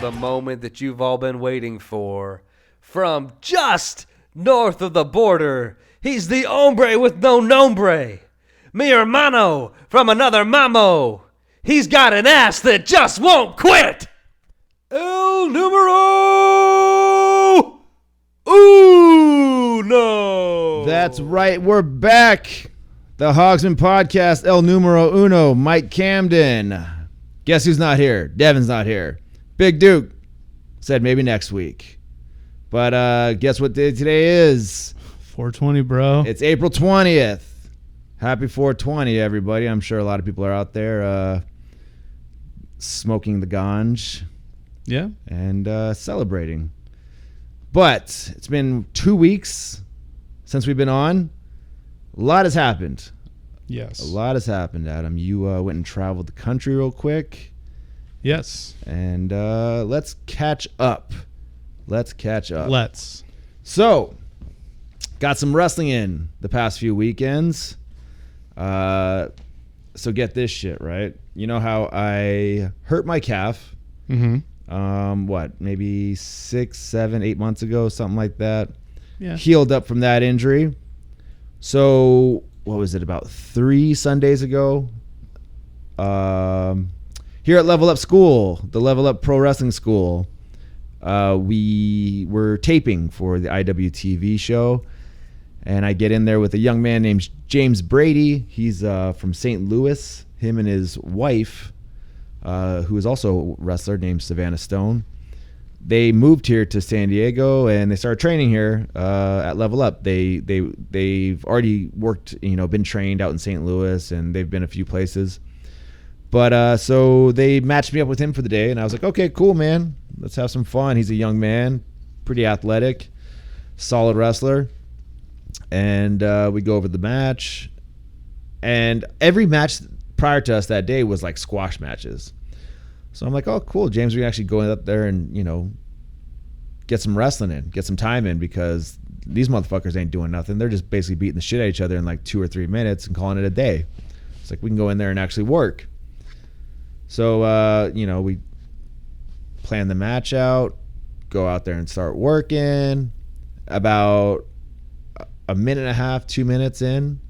the moment that you've all been waiting for. From just north of the border, he's the hombre with no nombre. Mi hermano from another mamo. He's got an ass that just won't quit. El Numero Uno. That's right. We're back. The Hogsman Podcast, El Numero Uno, Mike Camden. Guess who's not here? Devin's not here. Big Duke said maybe next week. But guess what day today is? 420, bro. It's April 20th. Happy 420, everybody. I'm sure a lot of people are out there smoking the ganj. Yeah. And celebrating. But it's been 2 weeks since we've been on. A lot has happened. Yes. A lot has happened, Adam. You went and traveled the country real quick. Yes. And let's catch up. Let's. So, got some wrestling in the past few weekends. So get this shit, right? You know how I hurt my calf? Mm-hmm. Maybe 6, 7, 8 months ago, something like that. Yeah. Healed up from that injury. So, what was it, about 3 Sundays ago? Here at Level Up School, the Level Up Pro Wrestling School, we were taping for the IWTV show. And I get in there with a young man named James Brady. He's from St. Louis. Him and his wife, who is also a wrestler named Savannah Stone. They moved here to San Diego and they started training here at Level Up. They've already worked, been trained out in St. Louis, and they've been a few places. But so they matched me up with him for the day, and I was like, okay, cool, man. Let's have some fun. He's a young man, pretty athletic, solid wrestler. And we go over the match. And every match prior to us that day was like squash matches. So I'm like, oh, cool. James, we can actually go up there and, get some wrestling in, get some time in, because these motherfuckers ain't doing nothing. They're just basically beating the shit out of each other in like 2 or 3 minutes and calling it a day. It's like we can go in there and actually work. So, we plan the match out, go out there and start working. About a minute and a half, 2 minutes in,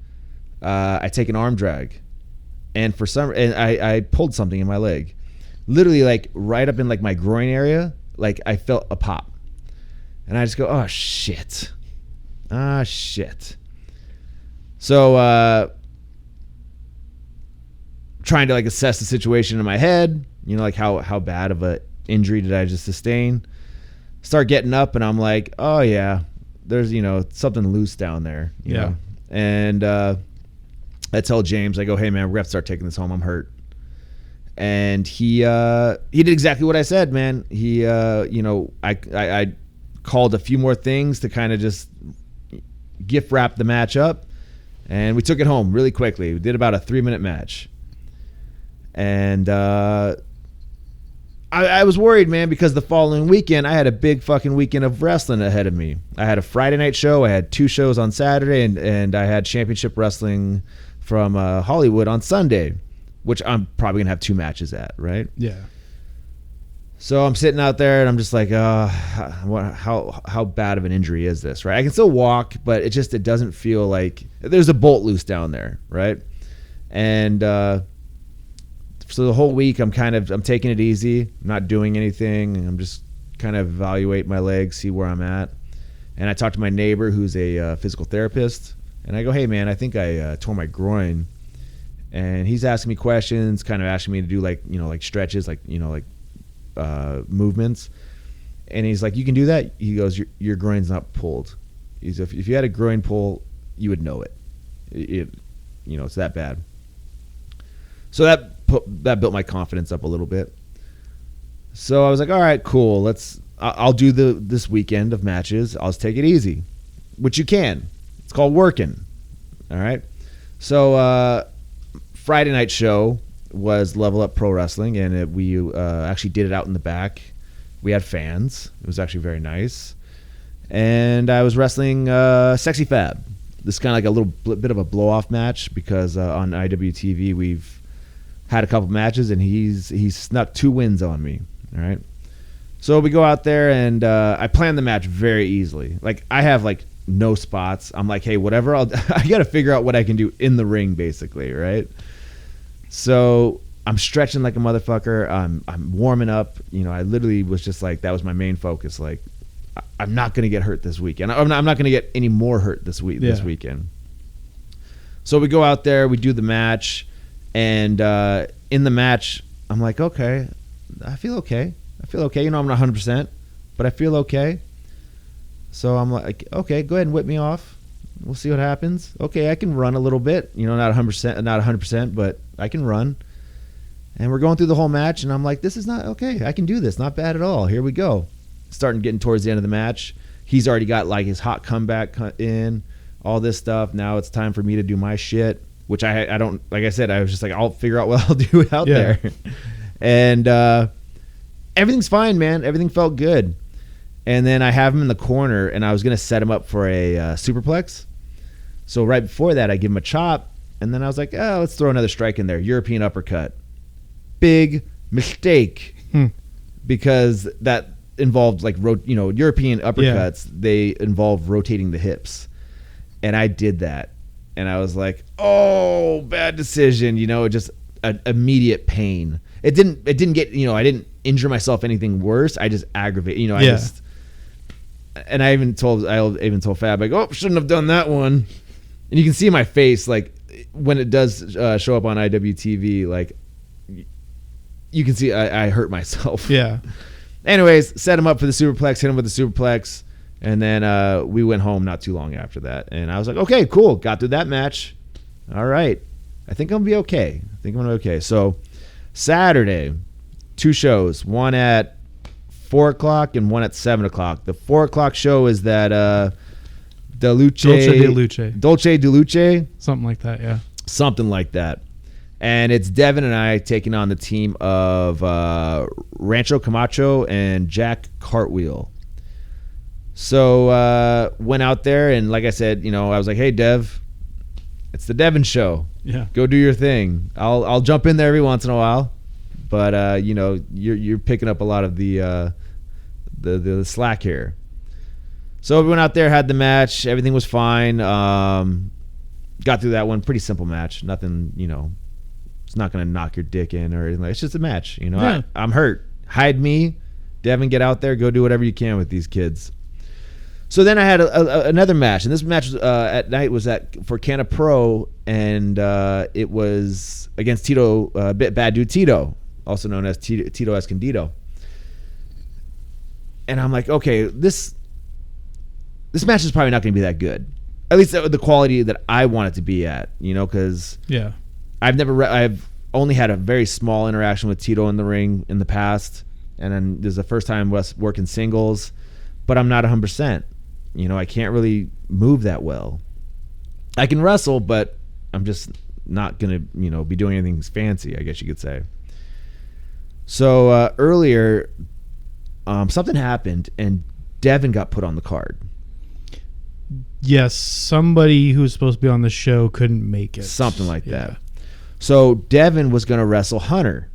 I take an arm drag. And I pulled something in my leg. Literally, like, right up in, like, my groin area, like, I felt a pop. And I just go, oh, shit. So, trying to, like, assess the situation in my head, like, how bad of a injury did I just sustain? Start getting up, and I'm like, oh, yeah, there's, something loose down there, you know? And I tell James, I go, hey, man, we're going to have to start taking this home. I'm hurt. And he did exactly what I said, man. He, I called a few more things to kind of just gift wrap the match up, and we took it home really quickly. We did about a 3-minute match. And I was worried, man, because the following weekend, I had a big fucking weekend of wrestling ahead of me. I had a Friday night show. I had 2 shows on Saturday, and I had championship wrestling from Hollywood on Sunday, which I'm probably going to have 2 matches at, right? Yeah. So I'm sitting out there, and I'm just like, how bad of an injury is this, right? I can still walk, but it doesn't feel like there's a bolt loose down there, right? And so the whole week, I'm taking it easy. I'm not doing anything. I'm just kind of evaluate my legs, see where I'm at. And I talked to my neighbor, who's a physical therapist, and I go, hey, man, I think I tore my groin. And he's asking me questions, kind of asking me to do like stretches, movements. And he's like, you can do that? He goes, your groin's not pulled. He's, if you had a groin pull, you would know it. It's that bad. So that built my confidence up a little bit. So I was like, all right, cool. I'll do this weekend of matches. I'll just take it easy, which you can. It's called working. All right. So Friday night show was Level Up Pro Wrestling, and we actually did it out in the back. We had fans. It was actually very nice. And I was wrestling Sexy Fab. This is kind of like a little bit of a blow-off match because on IWTV we've had a couple matches, and he's snuck 2 wins on me. All right. So we go out there, and I plan the match very easily. Like, I have, like, no spots. I'm like, hey, whatever. I got to figure out what I can do in the ring, basically, right? So I'm stretching like a motherfucker. I'm warming up. You know, I literally was just like, that was my main focus. Like, I'm not going to get hurt this weekend. I'm not going to get any more hurt this weekend. So we go out there, we do the match, and in the match, I'm like, okay, I feel okay. You know, I'm not 100%, but I feel okay. So I'm like, okay, go ahead and whip me off. We'll see what happens. Okay, I can run a little bit. You know, not 100%, but I can run. And we're going through the whole match, and I'm like, this is not okay. I can do this. Not bad at all. Here we go. Getting towards the end of the match. He's already got like his hot comeback in, all this stuff. Now it's time for me to do my shit, which I don't, like I said, I was just like, I'll figure out what I'll do out there. And everything's fine, man. Everything felt good. And then I have him in the corner, and I was going to set him up for a superplex. So right before that, I give him a chop, and then I was like, oh, let's throw another strike in there. European uppercut. Big mistake. Because that involved, like, European uppercuts, they involve rotating the hips. And I did that. And I was like, oh, bad decision. You know, just an immediate pain. It didn't get, I didn't injure myself anything worse. I just aggravated, and I even told Fab, like, oh, shouldn't have done that one. And you can see my face, like, when it does show up on IWTV, like, you can see I hurt myself. Yeah. Anyways, set him up for the superplex, hit him with the superplex, and then we went home not too long after that. And I was like, okay, cool. Got through that match. All right. I think I'm going to be okay. So Saturday, 2 shows, one at 4 o'clock and one at 7 o'clock. The 4 o'clock show is that Dolce de Luce. Something like that, yeah. Something like that. And it's Devin and I taking on the team of Rancho Camacho and Jack Cartwheel. So went out there, and like I said, I was like, hey, Dev, it's the Devin show. Yeah. Go do your thing. I'll jump in there every once in a while. But you're picking up a lot of the slack here. So we went out there, had the match. Everything was fine. Got through that one. Pretty simple match. Nothing, it's not going to knock your dick in or anything. It's just a match. Yeah. I'm hurt. Hide me. Devin, get out there. Go do whatever you can with these kids. So then I had another match, and this match was, at night was for Canna Pro, and it was against Tito, Bad Dude Tito, also known as Tito Escondido. And I'm like, okay, this match is probably not going to be that good, at least the quality that I want it to be at, because I've only had a very small interaction with Tito in the ring in the past, and then this is the first time us working singles, but I'm not 100%. I can't really move that well. I can wrestle, but I'm just not going to, be doing anything fancy, I guess you could say. So earlier, something happened, and Devin got put on the card. Yes, somebody who was supposed to be on the show couldn't make it. Something like that. So Devin was going to wrestle Hunter.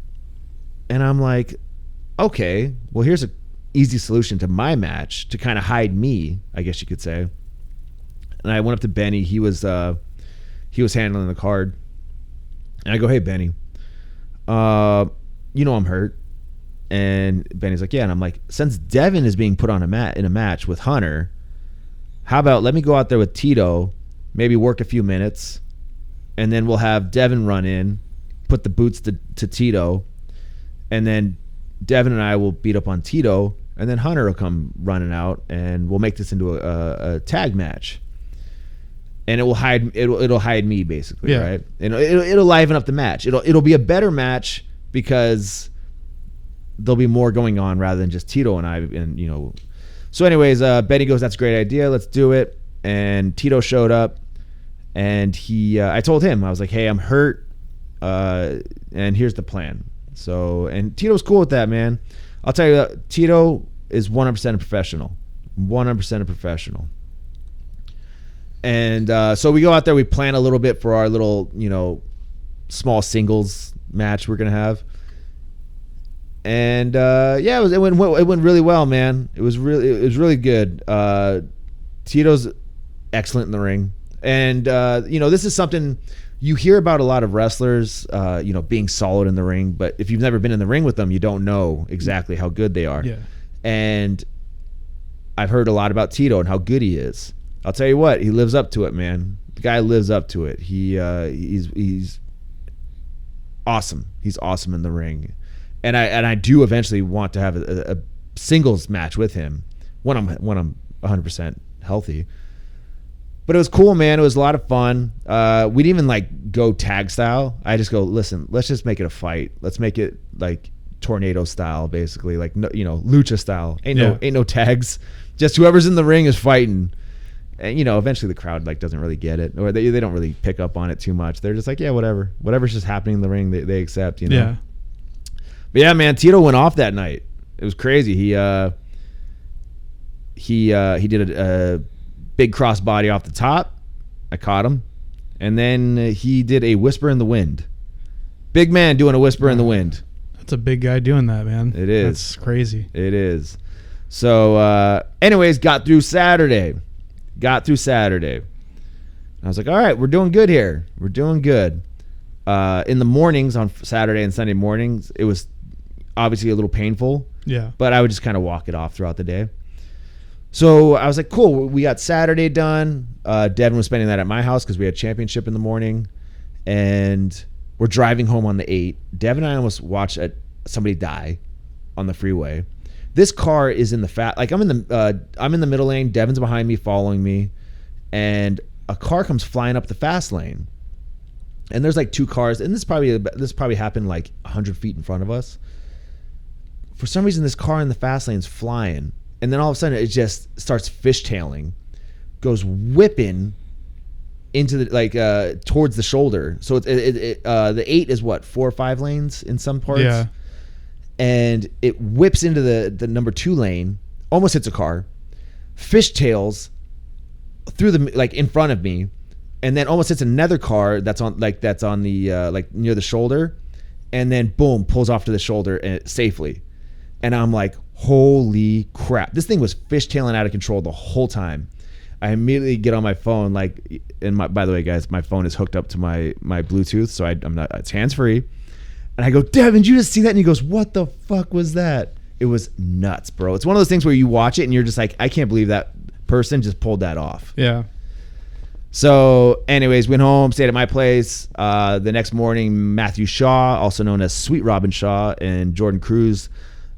And I'm like, okay, well, here's a easy solution to my match to kind of hide me, I guess you could say. And I went up to Benny. He was handling the card. And I go, hey, Benny, I'm hurt. And Benny's like, yeah. And I'm like, since Devin is being put on in a match with Hunter, how about let me go out there with Tito, maybe work a few minutes, and then we'll have Devin run in, put the boots to Tito, and then Devin and I will beat up on Tito, and then Hunter will come running out, and we'll make this into a tag match. And it'll hide me basically, right? And it'll liven up the match. It'll be a better match because there'll be more going on rather than just Tito and I. And so anyways, Benny goes, that's a great idea. Let's do it. And Tito showed up, and I told him, I was like, hey, I'm hurt, and here's the plan. So, and Tito's cool with that, man. I'll tell you, Tito is 100% a professional. 100% a professional. And so we go out there, we plan a little bit for our little, small singles match we're going to have. And it went really well, man. It was really good. Tito's excellent in the ring, and this is something you hear about a lot of wrestlers, being solid in the ring. But if you've never been in the ring with them, you don't know exactly how good they are. Yeah. And I've heard a lot about Tito and how good he is. I'll tell you what, he lives up to it, man. The guy lives up to it. He's awesome. He's awesome in the ring. And I do eventually want to have a singles match with him when I'm 100% healthy. But it was cool, man. It was a lot of fun. We didn't even like go tag style. I just go, listen, let's just make it a fight. Let's make it like tornado style, basically, like lucha style. Ain't no tags. Just whoever's in the ring is fighting. And eventually the crowd like doesn't really get it, or they don't really pick up on it too much. They're just like, yeah, whatever's just happening in the ring, they accept. Yeah. But yeah, man, Tito went off that night. It was crazy. He did a big crossbody off the top. I caught him. And then he did a whisper in the wind. Big man doing a whisper in the wind. That's a big guy doing that, man. It is. That's crazy. It is. So, anyways, got through Saturday. I was like, all right, we're doing good here. We're doing good. In the mornings on Saturday and Sunday mornings, it was obviously a little painful. Yeah. But I would just kind of walk it off throughout the day. So I was like, cool. We got Saturday done. Devin was spending that at my house because we had championship in the morning. And we're driving home on the 8. Devin and I almost watched somebody die on the freeway. This car is in the I'm in the middle lane. Devin's behind me, following me. And a car comes flying up the fast lane. And there's like 2 cars. And this probably happened like 100 feet in front of us. For some reason, this car in the fast lane's flying. And then all of a sudden, it just starts fishtailing, goes whipping into the towards the shoulder. So the 8 is what, 4 or 5 lanes in some parts. Yeah. And it whips into the number 2 lane, almost hits a car, fishtails through in front of me, and then almost hits another car that's on the near the shoulder, and then boom, pulls off to the shoulder safely. And I'm like, holy crap. This thing was fishtailing out of control the whole time. I immediately get on my phone, by the way, guys, my phone is hooked up to my Bluetooth, so it's hands-free. And I go, Devin, did you just see that? And he goes, what the fuck was that? It was nuts, bro. It's one of those things where you watch it and you're just like, I can't believe that person just pulled that off. Yeah. So anyways, went home, stayed at my place. The next morning, Matthew Shaw, also known as Sweet Robin Shaw, and Jordan Cruz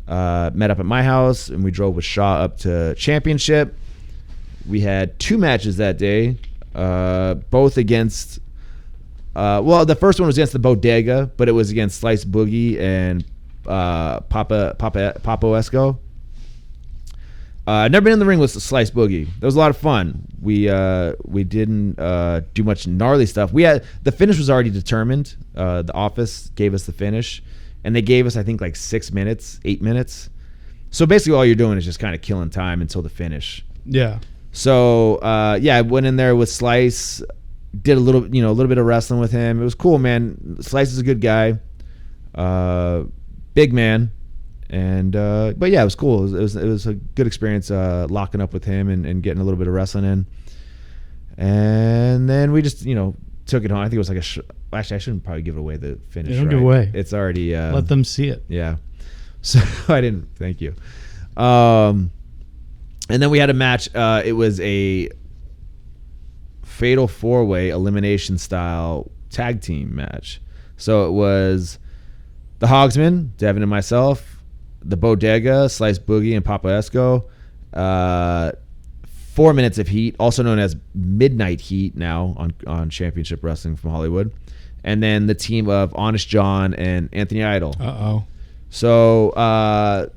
met up at my house, and we drove with Shaw up to championship. We had 2 matches that day, both against the first one was against the Bodega, but it was against Slice Boogie and Papo Esco. I've never been in the ring with Slice Boogie. That was a lot of fun. We didn't do much gnarly stuff. The finish was already determined. The office gave us the finish, and they gave us, I think, like 8 minutes. So basically all you're doing is just kind of killing time until the finish. Yeah. So I went in there with Slice, did a little bit of wrestling with him. It was cool, man. Slice is a good guy, big man, and but yeah, it was cool. It was a good experience locking up with him and getting a little bit of wrestling in. And then we just took it home. I think it was like actually I shouldn't probably give away the finish. Don't give away. It's already let them see it. Yeah. So I didn't. Thank you. And then we had a match. It was a fatal 4-way elimination style tag team match. So it was the Hogsman, Devin and myself, the Bodega, Slice Boogie, and Papa Esco. 4 minutes of heat, also known as Midnight Heat now on Championship Wrestling from Hollywood. And then the team of Honest John and Anthony Idol. Uh-oh. So, I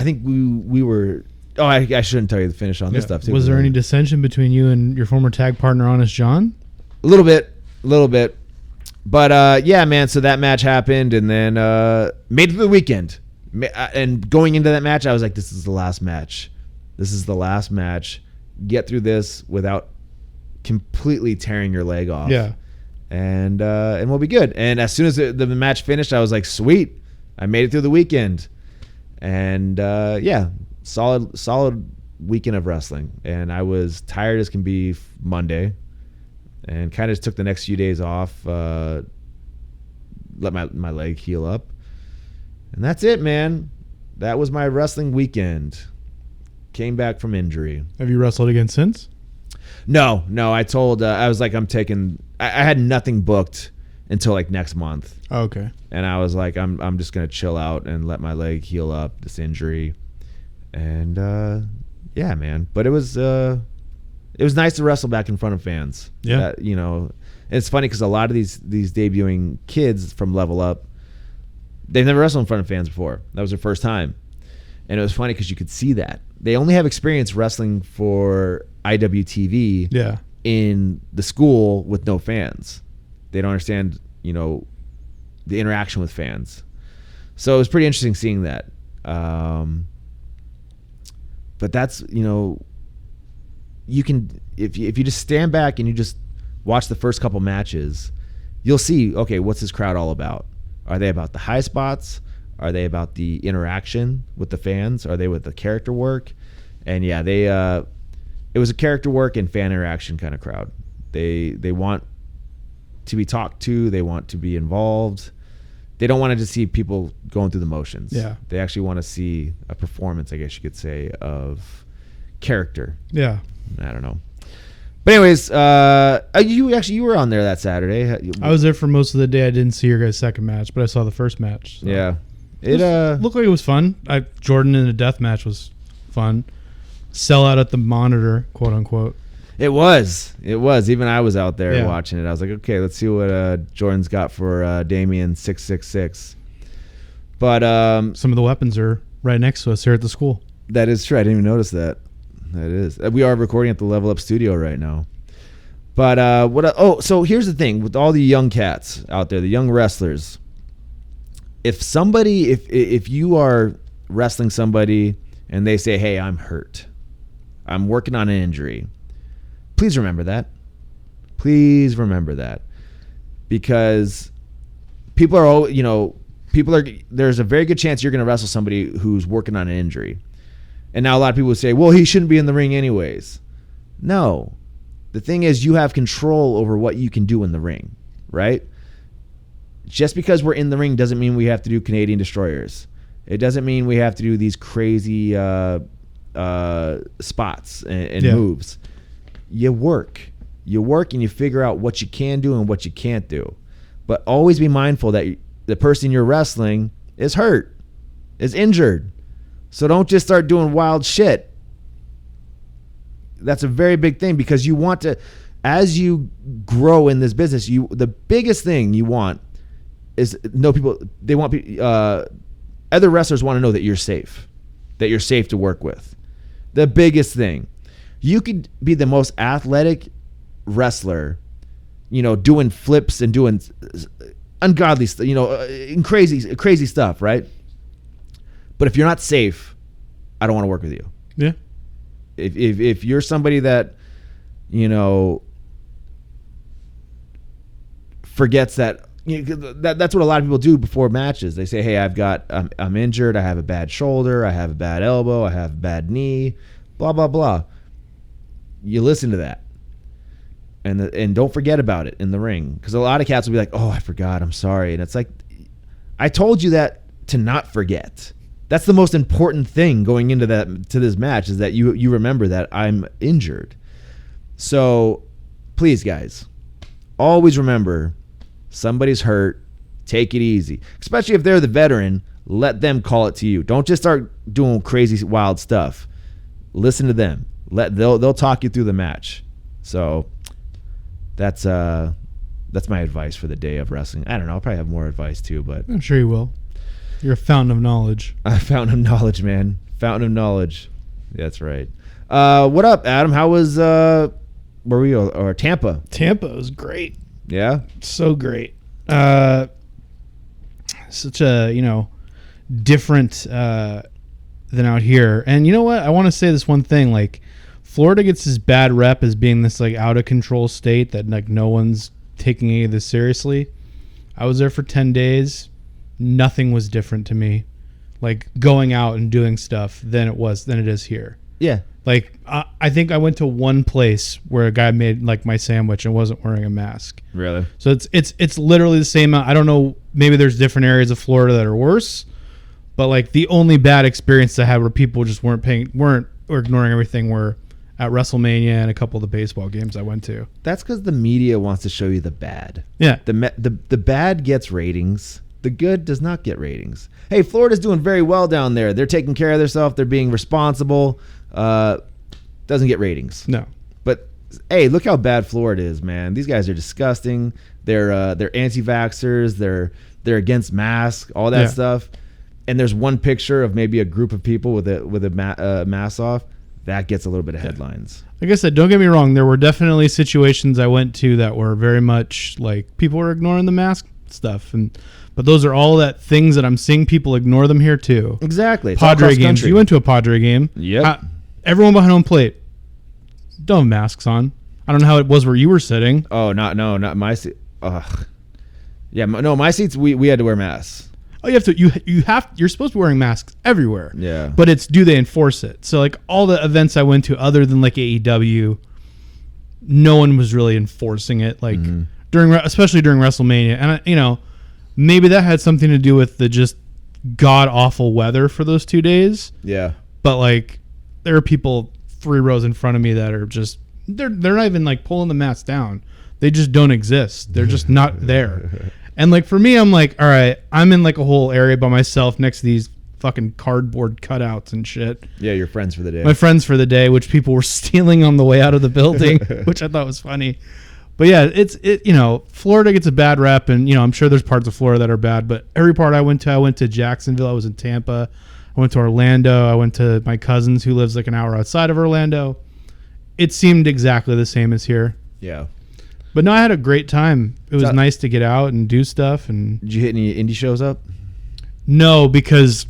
think we were... Oh, I shouldn't tell you the finish on this stuff, too. Was there any dissension between you and your former tag partner, Honest John? A little bit. But, man, so that match happened, and then made it through the weekend. And going into that match, I was like, this is the last match. Get through this without completely tearing your leg off. Yeah. And we'll be good. And as soon as the match finished, I was like, sweet. I made it through the weekend. And solid weekend of wrestling. And I was tired as can be Monday, and kind of just took the next few days off, let my leg heal up. And that's it, man. That was my wrestling weekend. Came back from injury. Have you wrestled again since? No. I told, I was like, I had nothing booked until like next month. Oh, okay. And I was like, I'm just going to chill out and let my leg heal up, this injury. And, yeah, man. But it was nice to wrestle back in front of fans. Yeah. You know, it's funny because a lot of these debuting kids from Level Up, they've never wrestled in front of fans before. That was their first time. And it was funny because you could see that. They only have experience wrestling for IWTV in the school with no fans. They don't understand, you know, the interaction with fans. So it was pretty interesting seeing that. But that's, you know, you can, if you just stand back and you just watch the first couple matches, you'll see, okay, what's this crowd all about? Are they about the high spots? Are they about the interaction with the fans? Are they with the character work? And yeah, it was a character work and fan interaction kind of crowd. They want to be talked to. They want to be involved. They don't want to just see people going through the motions. Yeah. They actually want to see a performance, I guess you could say, of character. Yeah. I don't know. But anyways, you were on there that Saturday. I was there for most of the day. I didn't see your guys' second match, but I saw the first match. So. Yeah. It looked like it was fun. Jordan in a death match was fun. Sell out at the monitor, quote unquote. It was. Even I was out there watching it. I was like, okay, let's see what Jordan's got for Damien 666. But some of the weapons are right next to us here at the school. That is true. I didn't even notice that. That is. We are recording at the Level Up studio right now. But so here's the thing with all the young cats out there, the young wrestlers. If you are wrestling somebody and they say, "Hey, I'm hurt. I'm working on an injury." Please remember that. Please remember that. Because there's a very good chance you're going to wrestle somebody who's working on an injury. And now a lot of people would say, well, he shouldn't be in the ring anyways. No. The thing is, you have control over what you can do in the ring, right? Just because we're in the ring doesn't mean we have to do Canadian destroyers. It doesn't mean we have to do these crazy spots and moves. You work and you figure out what you can do and what you can't do. But always be mindful that the person you're wrestling is hurt, is injured. So don't just start doing wild shit. That's a very big thing because you want to, as you grow in this business, the biggest thing you want is other wrestlers want to know that you're safe to work with. The biggest thing. You could be the most athletic wrestler, doing flips and doing ungodly stuff, crazy stuff, right? But if you're not safe, I don't want to work with you. Yeah. If you're somebody that, forgets that, that's what a lot of people do before matches. They say, hey, I'm injured. I have a bad shoulder. I have a bad elbow. I have a bad knee, blah, blah, blah. You listen to that. And don't forget about it in the ring. Because a lot of cats will be like, oh, I forgot. I'm sorry. And it's like, I told you that to not forget. That's the most important thing going into this match is that you remember that I'm injured. So please, guys, always remember somebody's hurt. Take it easy. Especially if they're the veteran, let them call it to you. Don't just start doing crazy, wild stuff. Listen to them. They'll talk you through the match. So that's my advice for the day of wrestling. I don't know. I'll probably have more advice too, but I'm sure you will. You're a fountain of knowledge. A fountain of knowledge, man. Fountain of knowledge. That's right. What up, Adam? How was where were you? Or Tampa? Tampa was great. Yeah? So great. Such a, different than out here. And you know what? I want to say this one thing. Like, Florida gets this bad rep as being this, like, out-of-control state that, like, no one's taking any of this seriously. I was there for 10 days. nothing was different to me, like going out and doing stuff than it is here. Yeah. Like I think I went to one place where a guy made like my sandwich and wasn't wearing a mask. Really? So it's literally the same. I don't know. Maybe there's different areas of Florida that are worse, but like the only bad experience I had where people just weren't or ignoring everything were at WrestleMania and a couple of the baseball games I went to. That's because the media wants to show you the bad. Yeah. The bad gets ratings. The good does not get ratings. Hey, Florida's doing very well down there. They're taking care of themselves. They're being responsible. Doesn't get ratings. No. But hey, look how bad Florida is, man. These guys are disgusting. They're anti-vaxxers. They're against masks, all that stuff. And there's one picture of maybe a group of people with a mask off. That gets a little bit of headlines. Like I said, don't get me wrong. There were definitely situations I went to that were very much like people were ignoring the mask stuff, but those are all that things that I'm seeing people ignore them here too. Exactly. It's Padre all games. country. You went to a Padre game. Yep. Everyone behind home plate. Don't have masks on. I don't know how it was where you were sitting. Oh, not my seat. Ugh. Yeah, my seats. We had to wear masks. Oh, you're supposed to be wearing masks everywhere. Yeah. But do they enforce it? So like all the events I went to other than like AEW, no one was really enforcing it. Like especially during WrestleMania. And maybe that had something to do with the just god awful weather for those 2 days. Yeah. But like there are people 3 rows in front of me that are just they're not even like pulling the mask down. They just don't exist. They're just not there. And like for me, I'm like, all right, I'm in like a whole area by myself next to these fucking cardboard cutouts and shit. Yeah, your friends for the day. My friends for the day, which people were stealing on the way out of the building, which I thought was funny. But yeah, Florida gets a bad rep, and I'm sure there's parts of Florida that are bad, but every part I went to Jacksonville, I was in Tampa, I went to Orlando, I went to my cousin's who lives like an hour outside of Orlando. It seemed exactly the same as here. Yeah. But no, I had a great time. It was nice to get out and do stuff. And did you hit any indie shows up? No, because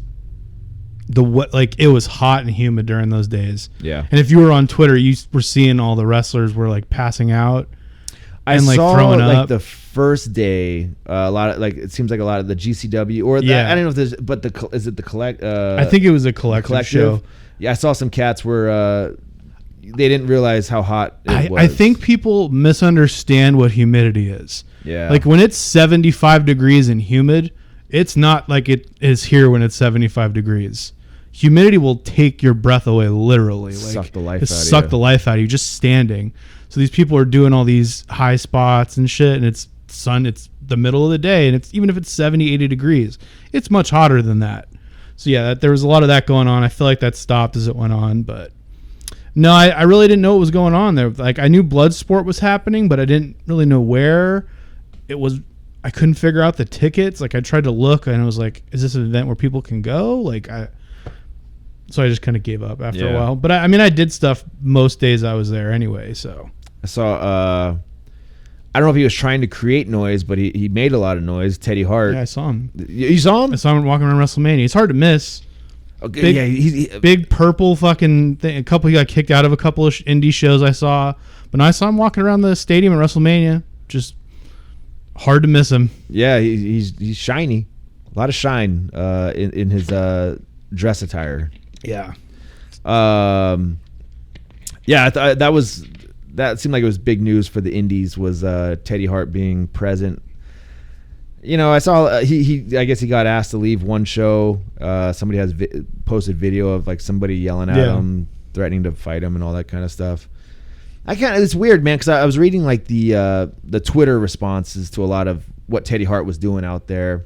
it was hot and humid during those days. Yeah. And if you were on Twitter, you were seeing all the wrestlers were like passing out. I and, saw throwing like up. the first day, a lot of it seems like a lot of the GCW or I don't know if there's, but is it the collect? I think it was a collective show. Yeah, I saw some cats where they didn't realize how hot it was. I think people misunderstand what humidity is. Yeah. Like when it's 75 degrees and humid, it's not like it is here when it's 75 degrees. Humidity will take your breath away, literally. Suck the life out of you just standing. So these people are doing all these high spots and shit, and it's the middle of the day, and it's even if it's 70, 80 degrees, it's much hotter than that. So yeah, there was a lot of that going on. I feel like that stopped as it went on, but no, I really didn't know what was going on there. Like I knew Bloodsport was happening, but I didn't really know where it was. I couldn't figure out the tickets. Like I tried to look, and I was like, "Is this an event where people can go?" So I just kind of gave up after a while. But I did stuff most days I was there anyway. So I saw. I don't know if he was trying to create noise, but he made a lot of noise. Teddy Hart. Yeah, I saw him. You saw him? I saw him walking around WrestleMania. It's hard to miss. Okay, yeah, big purple fucking thing. He got kicked out of a couple of indie shows I saw, but no, I saw him walking around the stadium at WrestleMania. Just hard to miss him. Yeah, he's shiny, a lot of shine in his dress attire. Yeah. Yeah, that seemed like it was big news for the indies was Teddy Hart being present. I saw I guess he got asked to leave one show. Somebody has posted video of like somebody yelling at him, threatening to fight him and all that kind of stuff. It's weird, man, because I was reading like the Twitter responses to a lot of what Teddy Hart was doing out there.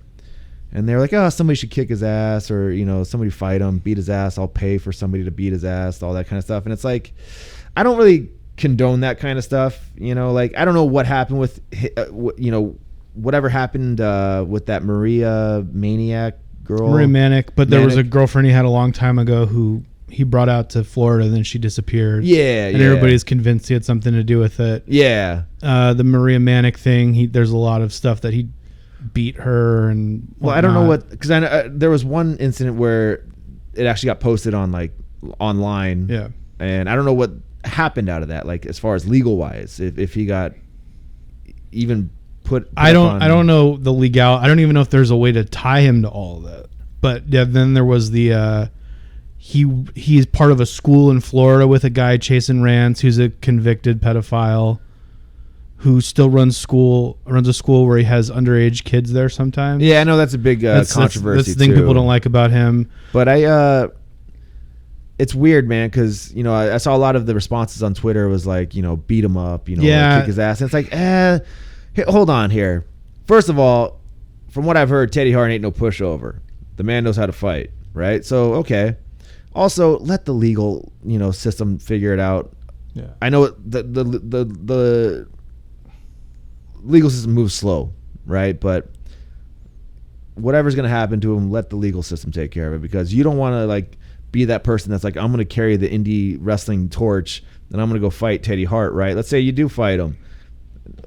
And they were like, oh, somebody should kick his ass or, somebody fight him, beat his ass. I'll pay for somebody to beat his ass, all that kind of stuff. And it's like, I don't really condone that kind of stuff. Like, I don't know what happened with, whatever happened with that Maria Maniac girl. Maria Manic, but there was a girlfriend he had a long time ago who he brought out to Florida, and then she disappeared. Yeah, and everybody's convinced he had something to do with it. Yeah. The Maria Manic thing, there's a lot of stuff that he beat her and whatnot. Well, I don't know because there was one incident where it actually got posted on like online. Yeah. And I don't know what happened out of that, like as far as legal wise, if he got even put I up don't know the legal. I don't even know if there's a way to tie him to all of that. But yeah, then there was the he's part of a school in Florida with a guy Chasen Rance, who's a convicted pedophile, who still runs a school where he has underage kids there sometimes. Yeah, I know that's a big controversy. That's the thing people don't like about him. But it's weird, man, because I saw a lot of the responses on Twitter was like, beat him up, like, kick his ass. And it's like, hold on here. First of all, from what I've heard, Teddy Hart ain't no pushover. The man knows how to fight, right? So okay. Also, let the legal system figure it out. Yeah, I know the legal system moves slow, right? But whatever's gonna happen to him, let the legal system take care of it, because you don't want to like be that person that's like, I'm going to carry the indie wrestling torch and I'm going to go fight Teddy Hart, right? Let's say you do fight him.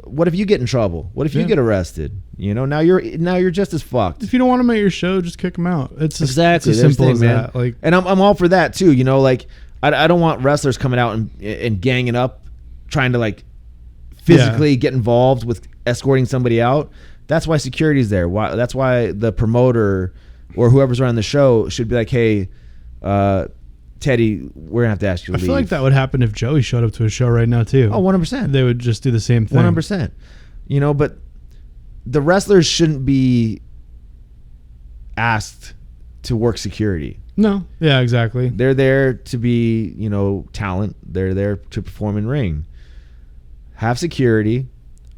What if you get in trouble? What if you get arrested? Now you're just as fucked. If you don't want him at your show, just kick him out. It's exactly as simple as that. Like, and I'm all for that too. Like I don't want wrestlers coming out and ganging up, trying to like physically get involved with escorting somebody out. That's why security's there. That's why the promoter or whoever's running the show should be like, hey, Teddy, we're gonna have to ask you to leave. I feel like that would happen if Joey showed up to a show right now too. Oh, 100%. They would just do the same thing. 100%. But the wrestlers shouldn't be asked to work security. No. Yeah, exactly. They're there to be, talent. They're there to perform in ring. Have security,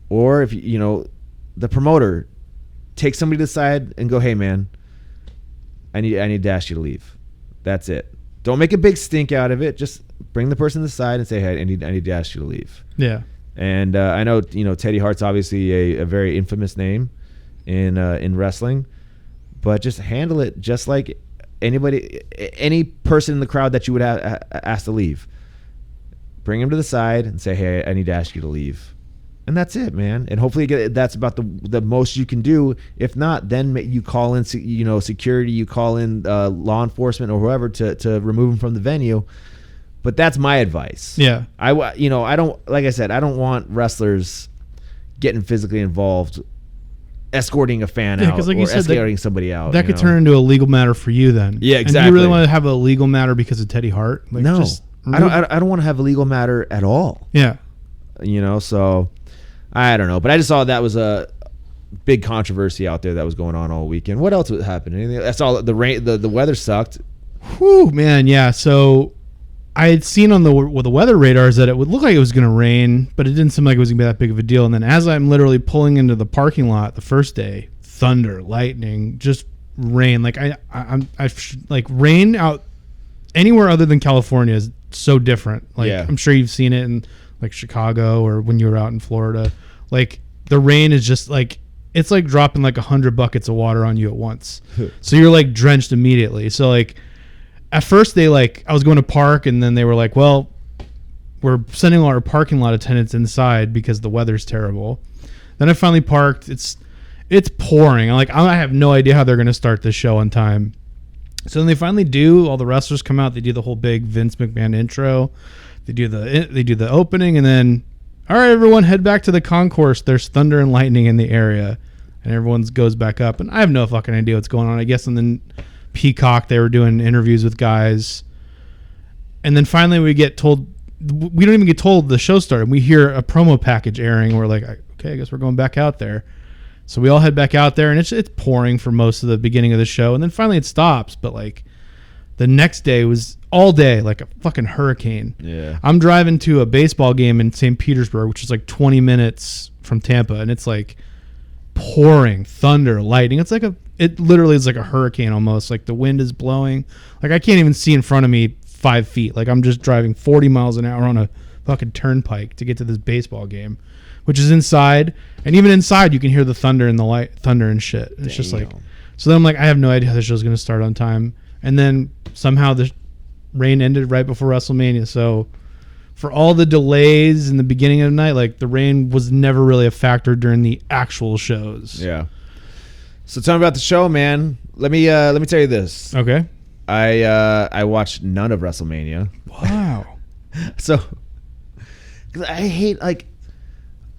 or if the promoter, take somebody to the side and go, hey man, I need to ask you to leave. That's it. Don't make a big stink out of it. Just bring the person to the side and say, hey, I need to ask you to leave. Yeah. And I know Teddy Hart's obviously a very infamous name in wrestling, but just handle it just like any person in the crowd that you would ask to leave. Bring him to the side and say, hey, I need to ask you to leave. And that's it, man. And hopefully that's about the most you can do. If not, then you call in, security, you call in law enforcement or whoever to remove them from the venue. But that's my advice. Yeah. I don't, like I said, I don't want wrestlers getting physically involved, escorting a fan out, like or you said, escorting somebody out. That could turn into a legal matter for you then. Yeah, exactly. And do you really want to have a legal matter because of Teddy Hart? Like, no, I don't want to have a legal matter at all. Yeah. So I don't know, but I just saw that was a big controversy out there that was going on all weekend. What else happened? Anything? That's all. The rain, the weather sucked. Whew, man, yeah. So I had seen on the weather radars that it would look like it was going to rain, but it didn't seem like it was going to be that big of a deal. And then as I'm literally pulling into the parking lot the first day, thunder, lightning, just rain. Like like rain out anywhere other than California is so different. Like I'm sure you've seen it in like Chicago or when you were out in Florida. Like the rain is just like, it's like dropping like 100 buckets of water on you at once. So you're like drenched immediately. So like at first I was going to park and then they were like, well, we're sending all our parking lot attendants inside because the weather's terrible. Then I finally parked. It's pouring. I have no idea how they're going to start this show on time. So then they finally do. All the wrestlers come out. They do the whole big Vince McMahon intro. They do the opening, and then, all right, everyone, head back to the concourse. There's thunder and lightning in the area, and everyone goes back up. And I have no fucking idea what's going on. I guess on the Peacock they were doing interviews with guys, and then finally we get told. We don't even get told the show started. We hear a promo package airing. We're like, okay, I guess we're going back out there. So we all head back out there, and it's pouring for most of the beginning of the show, and then finally it stops. But like the next day was all day like a fucking hurricane. Yeah. I'm driving to a baseball game in St. Petersburg, which is like 20 minutes from Tampa, and it's like pouring, thunder, lightning. It literally is like a hurricane almost. Like the wind is blowing. Like I can't even see in front of me 5 feet. Like I'm just driving 40 miles an hour on a fucking turnpike to get to this baseball game, which is inside. And even inside you can hear the thunder and the thunder and shit. It's just like, so then I'm like, I have no idea how the show's going to start on time. And then somehow the rain ended right before WrestleMania. So for all the delays in the beginning of the night, like the rain was never really a factor during the actual shows. Yeah. So tell me about the show, man. Let me tell you this. Okay. I watched none of WrestleMania. Wow. So, 'cause I hate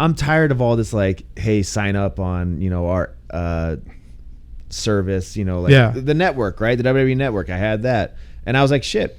I'm tired of all this, like, hey, sign up on, our service, like the network, right? The WWE network. I had that. And I was like, shit,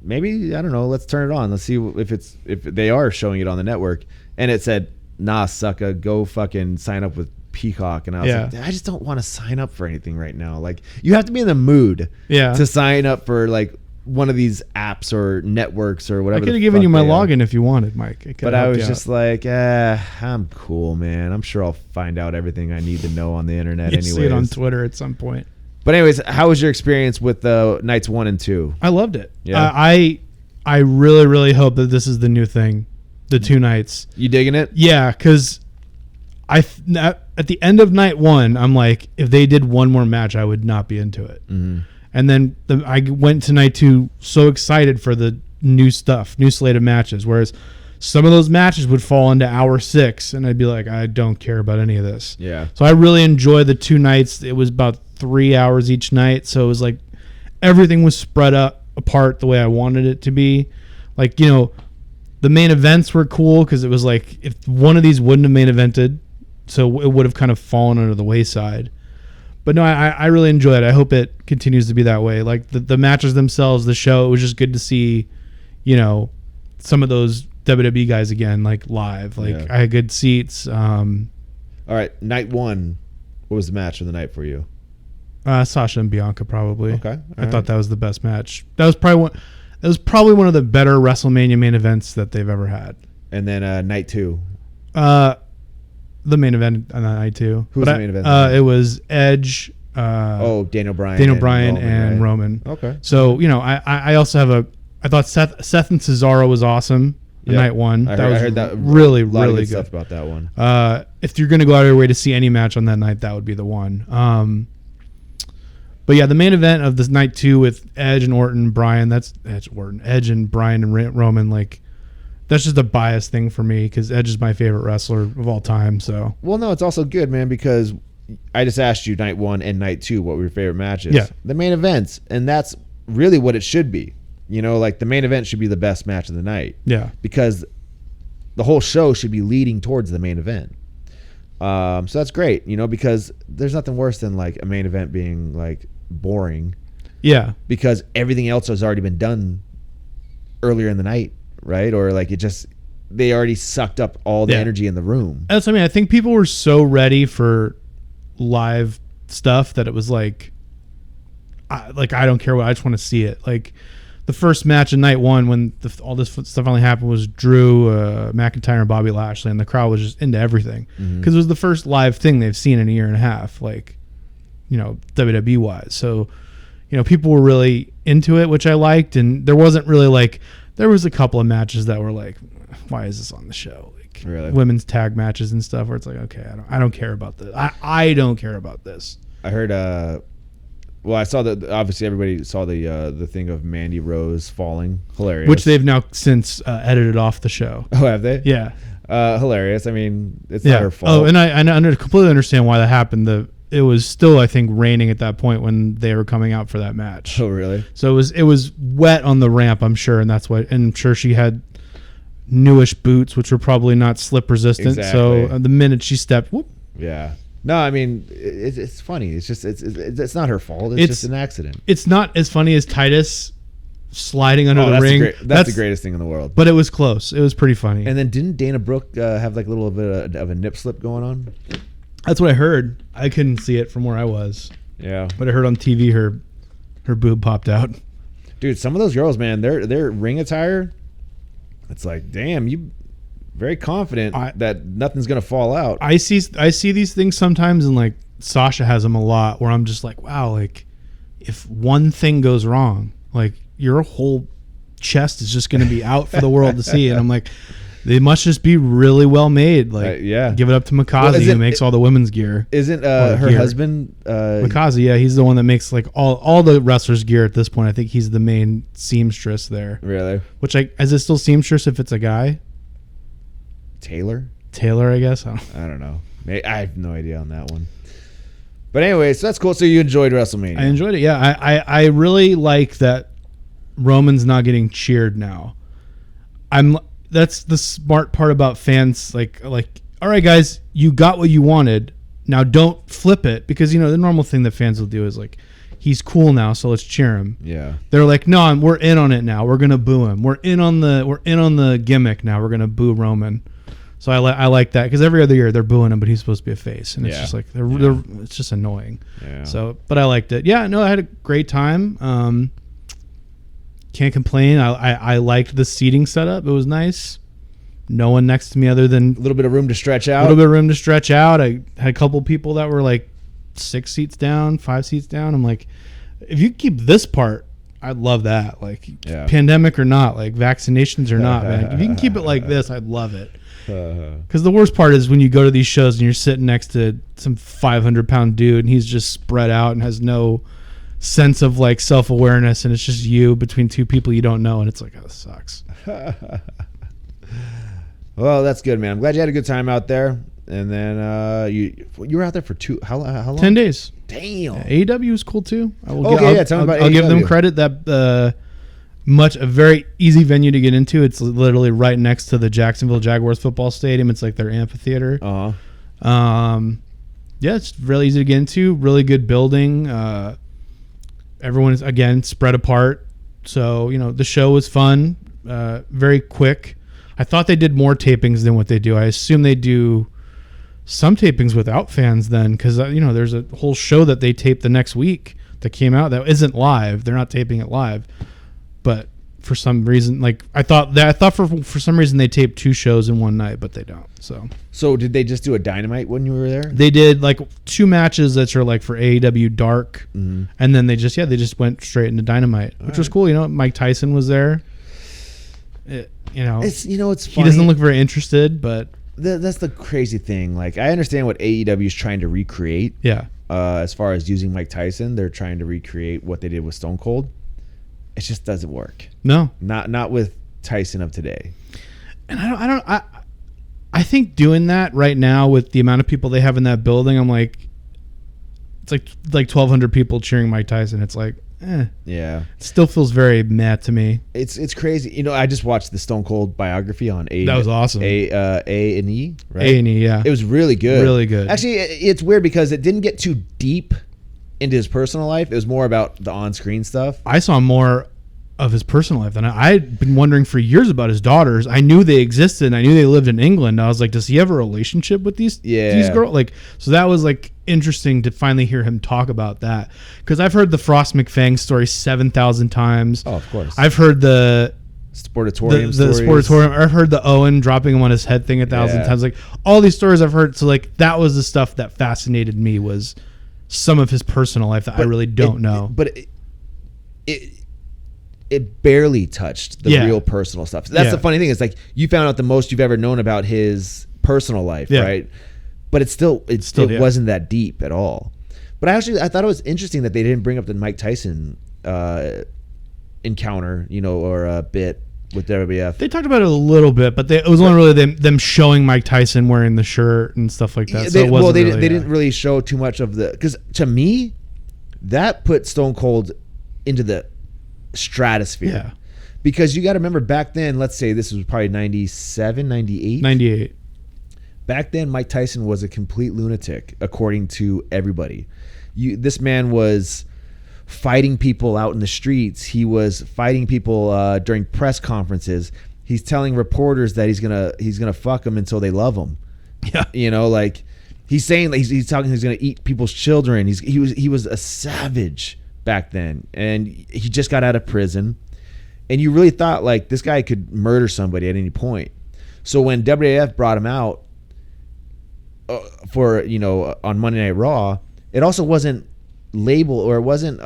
maybe, I don't know, let's turn it on. Let's see if they are showing it on the network. And it said, nah, sucker, go fucking sign up with Peacock. And I was like, I just don't want to sign up for anything right now. Like, you have to be in the mood to sign up for, like, one of these apps or networks or whatever. I could have given you my login if you wanted, Mike. But I was just like, I'm cool, man. I'm sure I'll find out everything I need to know on the internet anyways. See it on Twitter at some point. But anyways, how was your experience with nights 1 and 2? I loved it. Yeah. I really, really hope that this is the new thing, the 2 nights. You digging it? Yeah, because at the end of night 1, I'm like, if they did one more match, I would not be into it. Mm-hmm. And then I went to night 2 so excited for the new stuff, new slate of matches, whereas some of those matches would fall into hour 6, and I'd be like, I don't care about any of this. Yeah. So I really enjoyed the 2 nights. It was about 3 hours each night, so it was like everything was spread apart the way I wanted it to be. Like, the main events were cool because it was like if one of these wouldn't have main evented, so it would have kind of fallen under the wayside. But no, I really enjoyed it. I hope it continues to be that way. Like the matches themselves, the show, it was just good to see, some of those WWE guys again, like live. Like I had good seats. All right, night 1, what was the match of the night for you? Sasha and Bianca, probably. Okay, I thought that was the best match. That was probably one of the better WrestleMania main events that they've ever had. And then night 2. The main event on that night too. Who was the main event? It was Edge. Daniel Bryan. And Roman. Okay. So I also have I thought Seth and Cesaro was awesome. Night 1. I heard that really, a lot really of good good stuff about that one. If you're gonna go out of your way to see any match on that night, that would be the one. But yeah, the main event of this night 2 with Edge and Orton, Bryan. That's Edge and Bryan and Roman. Like, that's just a biased thing for me because Edge is my favorite wrestler of all time. So, well, no, it's also good, man, because I just asked you night 1 and night 2 what were your favorite matches. Yeah, the main events, and that's really what it should be. Like the main event should be the best match of the night. Yeah, because the whole show should be leading towards the main event. So that's great, because there's nothing worse than like a main event being like boring. Yeah, because everything else has already been done earlier in the night. Right? Or like they already sucked up all the energy in the room. That's what I mean. I think people were so ready for live stuff that it was like I don't care what, I just want to see it. Like the first match of night 1 when all this stuff finally happened was Drew McIntyre and Bobby Lashley, and the crowd was just into everything because it was the first live thing they've seen in a year and a half, like WWE wise. So people were really into it, which I liked, and there wasn't really like. There was a couple of matches that were like, why is this on the show? Like really? Women's tag matches and stuff where it's like, okay, I don't care about this. I don't care about this. I heard I saw that obviously everybody saw the thing of Mandy Rose falling. Hilarious. Which they've now since edited off the show. Oh, have they? Yeah. Hilarious. I mean, it's not her fault. Oh, and I completely understand why that happened. It was still, I think, raining at that point when they were coming out for that match. Oh, really? So it was wet on the ramp, I'm sure, and that's what. And I'm sure she had newish boots, which were probably not slip resistant. Exactly. So the minute she stepped, whoop. Yeah. No, I mean it's funny. It's just it's not her fault. It's just an accident. It's not as funny as Titus sliding under the ring. That's the greatest thing in the world. But it was close. It was pretty funny. And then didn't Dana Brooke have like a little bit of a nip slip going on? That's what I heard. I couldn't see it from where I was. Yeah. But I heard on TV her boob popped out. Dude, some of those girls, man, their ring attire, it's like, damn, you very confident that nothing's gonna fall out. I see these things sometimes, and like Sasha has them a lot, where I'm just like, wow, like if one thing goes wrong, like your whole chest is just gonna be out for the world to see. And I'm like, they must just be really well made. Like, yeah. Give it up to Mikaze, who makes all the women's gear. Isn't her husband Mikaze? Yeah, he's the one that makes like all the wrestlers' gear at this point. I think he's the main seamstress there. Really? Which is it still seamstress if it's a guy? Taylor, I guess. I don't know. I have no idea on that one. But anyway, so that's cool. So you enjoyed WrestleMania? I enjoyed it. Yeah, I really like that Roman's not getting cheered now. That's the smart part about fans. Like all right, guys, you got what you wanted. Now don't flip it, because the normal thing that fans will do is like, he's cool now, so let's cheer him. Yeah. They're like, no, we're in on it now. We're gonna boo him. We're in on the gimmick now. We're gonna boo Roman. So I like that, because every other year they're booing him, but he's supposed to be a face, and it's just like it's just annoying. Yeah. So, but I liked it. Yeah, no, I had a great time. Can't complain. I liked the seating setup. It was nice. No one next to me other than A little bit of room to stretch a out. little bit of room to stretch out. I had a couple people that were like 6 seats down, 5 seats down. I'm like, if you keep this part, I'd love that. Like, pandemic or not, like vaccinations or not, man. If you can keep it like this, I'd love it. Because the worst part is when you go to these shows and you're sitting next to some 500-pound dude and he's just spread out and has no sense of like self-awareness, and it's just you between two people you don't know, and it's like, oh, this sucks. Well, that's good, man. I'm glad you had a good time out there. And then you were out there for how long? 10 days. Damn. Yeah, AEW is cool too. Tell me about I'll give them AEW. credit that a very easy venue to get into. It's literally right next to the Jacksonville Jaguars football stadium. It's like their amphitheater. Yeah, it's really easy to get into. Really good building. Everyone is, again, spread apart. So, the show was fun. Very quick. I thought they did more tapings than what they do. I assume they do some tapings without fans then, because there's a whole show that they taped the next week that came out that isn't live. They're not taping it live, but for some reason, like I thought for some reason they taped 2 shows in one night, but they don't. So did they just do a Dynamite when you were there? They did like 2 matches that are like for AEW Dark, and then they just went straight into Dynamite, which was cool. Mike Tyson was there. It's funny. He doesn't look very interested, but that's the crazy thing. Like, I understand what AEW is trying to recreate. Yeah. As far as using Mike Tyson, they're trying to recreate what they did with Stone Cold. It just doesn't work. No, not with Tyson of today. And I think doing that right now with the amount of people they have in that building, I'm like, it's like 1,200 people cheering Mike Tyson. It's like, yeah, it still feels very meh to me. It's crazy. I just watched the Stone Cold biography on That was awesome. A&E, right? A&E, yeah. It was really good. Really good. Actually, it's weird because it didn't get too deep into his personal life. It was more about the on-screen stuff. I saw more of his personal life than I'd been wondering for years about his daughters. I knew they existed, and I knew they lived in England. I was like, does he have a relationship with these girls? Like, so that was like interesting to finally hear him talk about that, because I've heard the Frost McFang story 7,000 times. Oh, of course. I've heard the Sportatorium the stories. Sportatorium. I've heard the Owen dropping him on his head thing 1,000 times. Like, all these stories I've heard. So like, that was the stuff that fascinated me, was some of his personal life that I really don't know. But it barely touched the real personal stuff. So that's the funny thing. Is like, you found out the most you've ever known about his personal life, right? But it wasn't that deep at all. But I thought it was interesting that they didn't bring up the Mike Tyson encounter, or bit with WWF. They talked about it a little bit, but it was only really them showing Mike Tyson wearing the shirt and stuff like that. They didn't really show too much of because to me, that put Stone Cold into the stratosphere. Yeah. Because you got to remember, back then, let's say this was probably 97, 98. 98. Back then, Mike Tyson was a complete lunatic, according to everybody. This man was fighting people out in the streets. He was fighting people during press conferences. He's telling reporters that he's gonna fuck them until they love him. Yeah. Like, he's saying that he's talking. He's gonna eat people's children. He was a savage back then, and he just got out of prison. And you really thought like this guy could murder somebody at any point. So when WWF brought him out for on Monday Night Raw, it also wasn't labeled, or it wasn't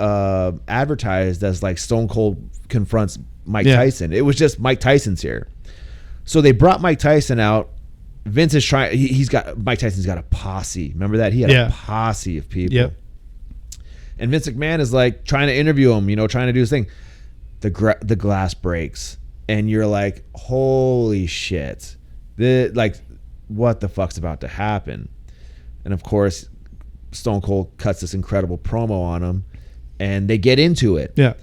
advertised as like Stone Cold confronts Mike Tyson. It was just Mike Tyson's here. So they brought Mike Tyson out. Vince is trying. Mike Tyson's got a posse. Remember that? He had a posse of people. Yep. And Vince McMahon is like trying to interview him, trying to do his thing. The glass breaks, and you're like, holy shit! What the fuck's about to happen? And of course, Stone Cold cuts this incredible promo on him, and they get into it. Yeah.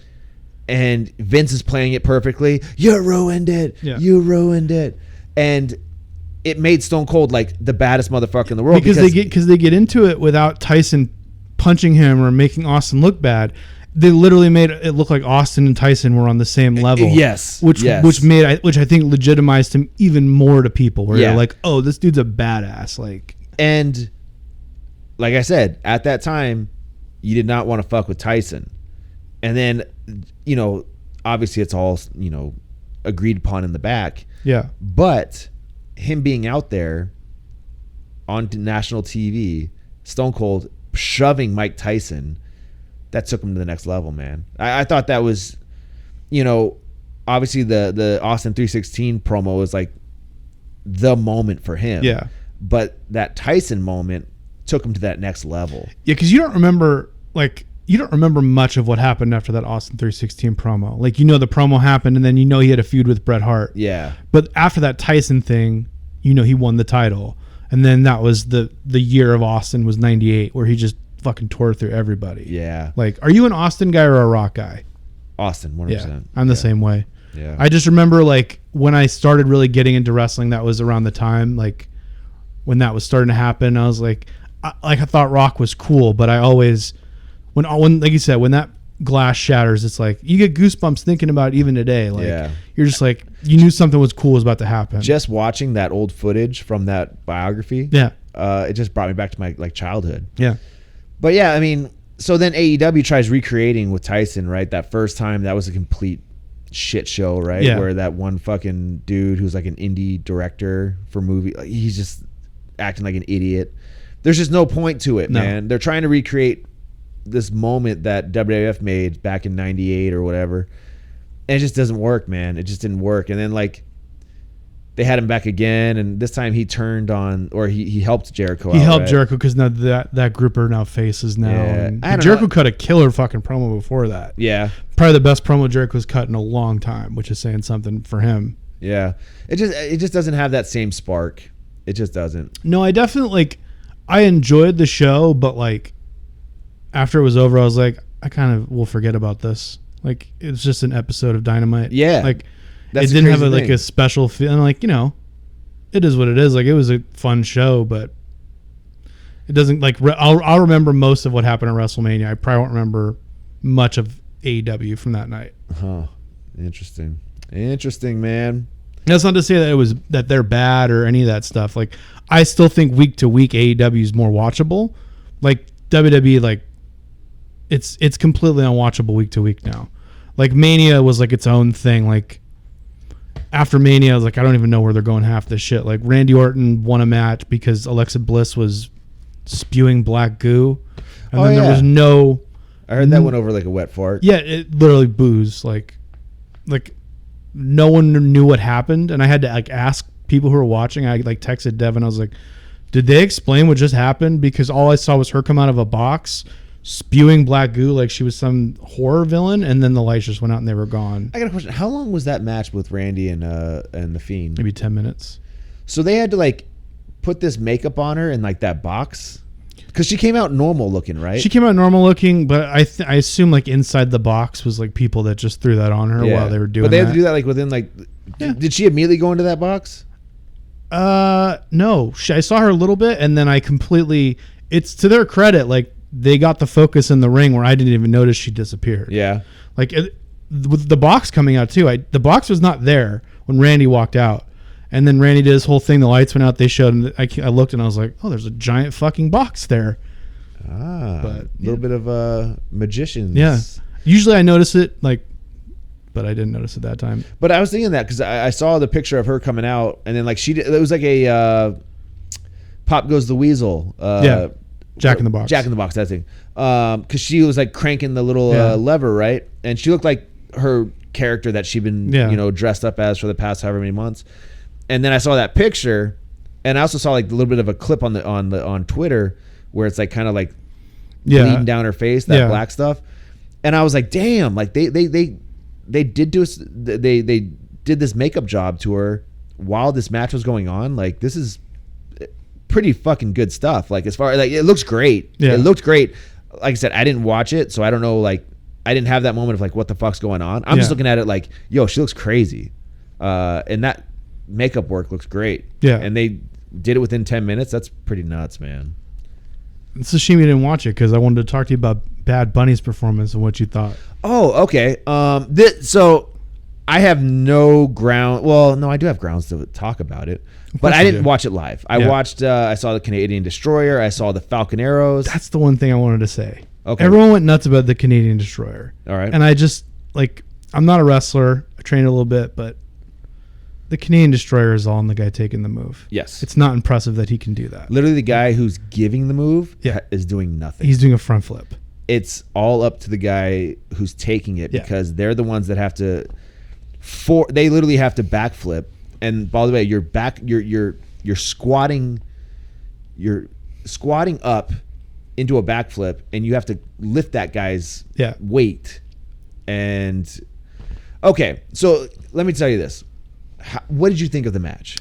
And Vince is playing it perfectly. You ruined it. Yeah. You ruined it. And it made Stone Cold like the baddest motherfucker in the world because they get into it without Tyson punching him or making Austin look bad. They literally made it look like Austin and Tyson were on the same level. Yes, which I think legitimized him even more to people. Where they're like, "Oh, this dude's a badass." Like, and like I said, at that time, you did not want to fuck with Tyson. And then, you know, obviously it's all, you know, agreed upon in the back. Yeah. But him being out there on national TV, Stone Cold shoving Mike Tyson, that took him to the next level, man. I thought that was, you know, obviously the Austin 316 promo was like the moment for him. Yeah. But that Tyson moment took him to that next level. Yeah, because you don't remember much of what happened after that Austin 316 promo. Like, you know, the promo happened, and then you know he had a feud with Bret Hart. Yeah. But after that Tyson thing, you know, he won the title, and then that was the year of Austin was 98, where he just fucking tore through everybody. Yeah. Like, are you an Austin guy or a Rock guy? Austin, 100%. Yeah, I'm the same way. Yeah. I just remember, like, when I started really getting into wrestling, that was around the time, like, when that was starting to happen. I was like, I thought Rock was cool, but I always, when like you said, when that glass shatters, it's like you get goosebumps thinking about it even today. Like, you're just like, you knew something was cool was about to happen. Just watching that old footage from that biography, it just brought me back to my like childhood. Yeah. But yeah, I mean, so then AEW tries recreating with Tyson, right? That first time, that was a complete shit show, right? Yeah. Where that one fucking dude who's like an indie director for movie, like, he's just acting like an idiot. There's just no point to it, man. They're trying to recreate this moment that WWF made back in 98 or whatever. And it just doesn't work, man. It just didn't work. And then like they had him back again, and this time he turned on, or he helped Jericho. He helped Jericho because now that group are now faces now. Yeah. And Jericho cut a killer fucking promo before that. Yeah. Probably the best promo Jericho's cut in a long time, which is saying something for him. Yeah. It just doesn't have that same spark. It just doesn't. No, I definitely I enjoyed the show, but like after it was over, I was like, I kind of will forget about this. Like, it's just an episode of Dynamite. Yeah. Like, That's it didn't have a special feeling. Like, you know, it is what it is. Like, it was a fun show, but it doesn't like. I'll remember most of what happened at WrestleMania. I probably won't remember much of AEW from that night. Huh. Interesting, man. That's not to say that they're bad or any of that stuff. Like, I still think week to week AEW is more watchable. Like WWE, like it's completely unwatchable week to week now. Like Mania was like its own thing. Like after Mania, I was like, I don't even know where they're going half this shit. Like Randy Orton won a match because Alexa Bliss was spewing black goo, and then there was no. I heard that went over like a wet fart. Yeah, it literally booze. Like no one knew what happened, and I had to like ask people who were watching. I like texted Devin. I was like, "Did they explain what just happened?" Because all I saw was her come out of a box, spewing black goo like she was some horror villain, and then the lights just went out and they were gone. I got a question. How long was that match with Randy and the Fiend? Maybe 10 minutes. So they had to like put this makeup on her in like that box, because she came out normal looking, right? She came out normal looking, but I assume like inside the box was like people that just threw that on her while they were doing. But they had to do that like within like. Yeah. Did she immediately go into that box? No. I saw her a little bit, and then I completely. It's to their credit, like they got the focus in the ring where I didn't even notice she disappeared. Yeah. Like with the box coming out too. The box was not there when Randy walked out. And then Randy did his whole thing. The lights went out. They showed him. I looked and I was like, "Oh, there's a giant fucking box there." A little bit of magicians. Yeah. Usually I notice it, like, but I didn't notice it that time. But I was thinking that because I saw the picture of her coming out, and then like it was like a Pop Goes the Weasel. Jack in the Box. Jack in the Box, that thing. Because she was like cranking the little lever, right? And she looked like her character that she'd been dressed up as for the past however many months. And then I saw that picture, and I also saw like a little bit of a clip on Twitter where it's like kind of like bleeding down her face, that black stuff. And I was like, damn, like they did this makeup job to her while this match was going on. Like, this is pretty fucking good stuff. Like, as far as like, it looks great. Yeah. It looked great. Like I said, I didn't watch it, so I don't know. Like, I didn't have that moment of like, what the fuck's going on? I'm just looking at it like, yo, she looks crazy. And makeup work looks great. Yeah. And they did it within 10 minutes. That's pretty nuts, man. It's a shame you didn't watch it because I wanted to talk to you about Bad Bunny's performance and what you thought. Oh, okay. So I have no ground. Well, no, I do have grounds to talk about it, but I didn't watch it live. I watched. I saw the Canadian Destroyer. I saw the Falcon Arrows. That's the one thing I wanted to say. Okay. Everyone went nuts about the Canadian Destroyer. All right. And I just I'm not a wrestler. I trained a little bit, but the Canadian Destroyer is all in the guy taking the move. Yes. It's not impressive that he can do that. Literally, the guy who's giving the move is doing nothing. He's doing a front flip. It's all up to the guy who's taking it because they're the ones that have to. They literally have to backflip. And by the way, you're squatting. You're squatting up into a backflip, and you have to lift that guy's weight. And okay, so let me tell you this. What did you think of the match?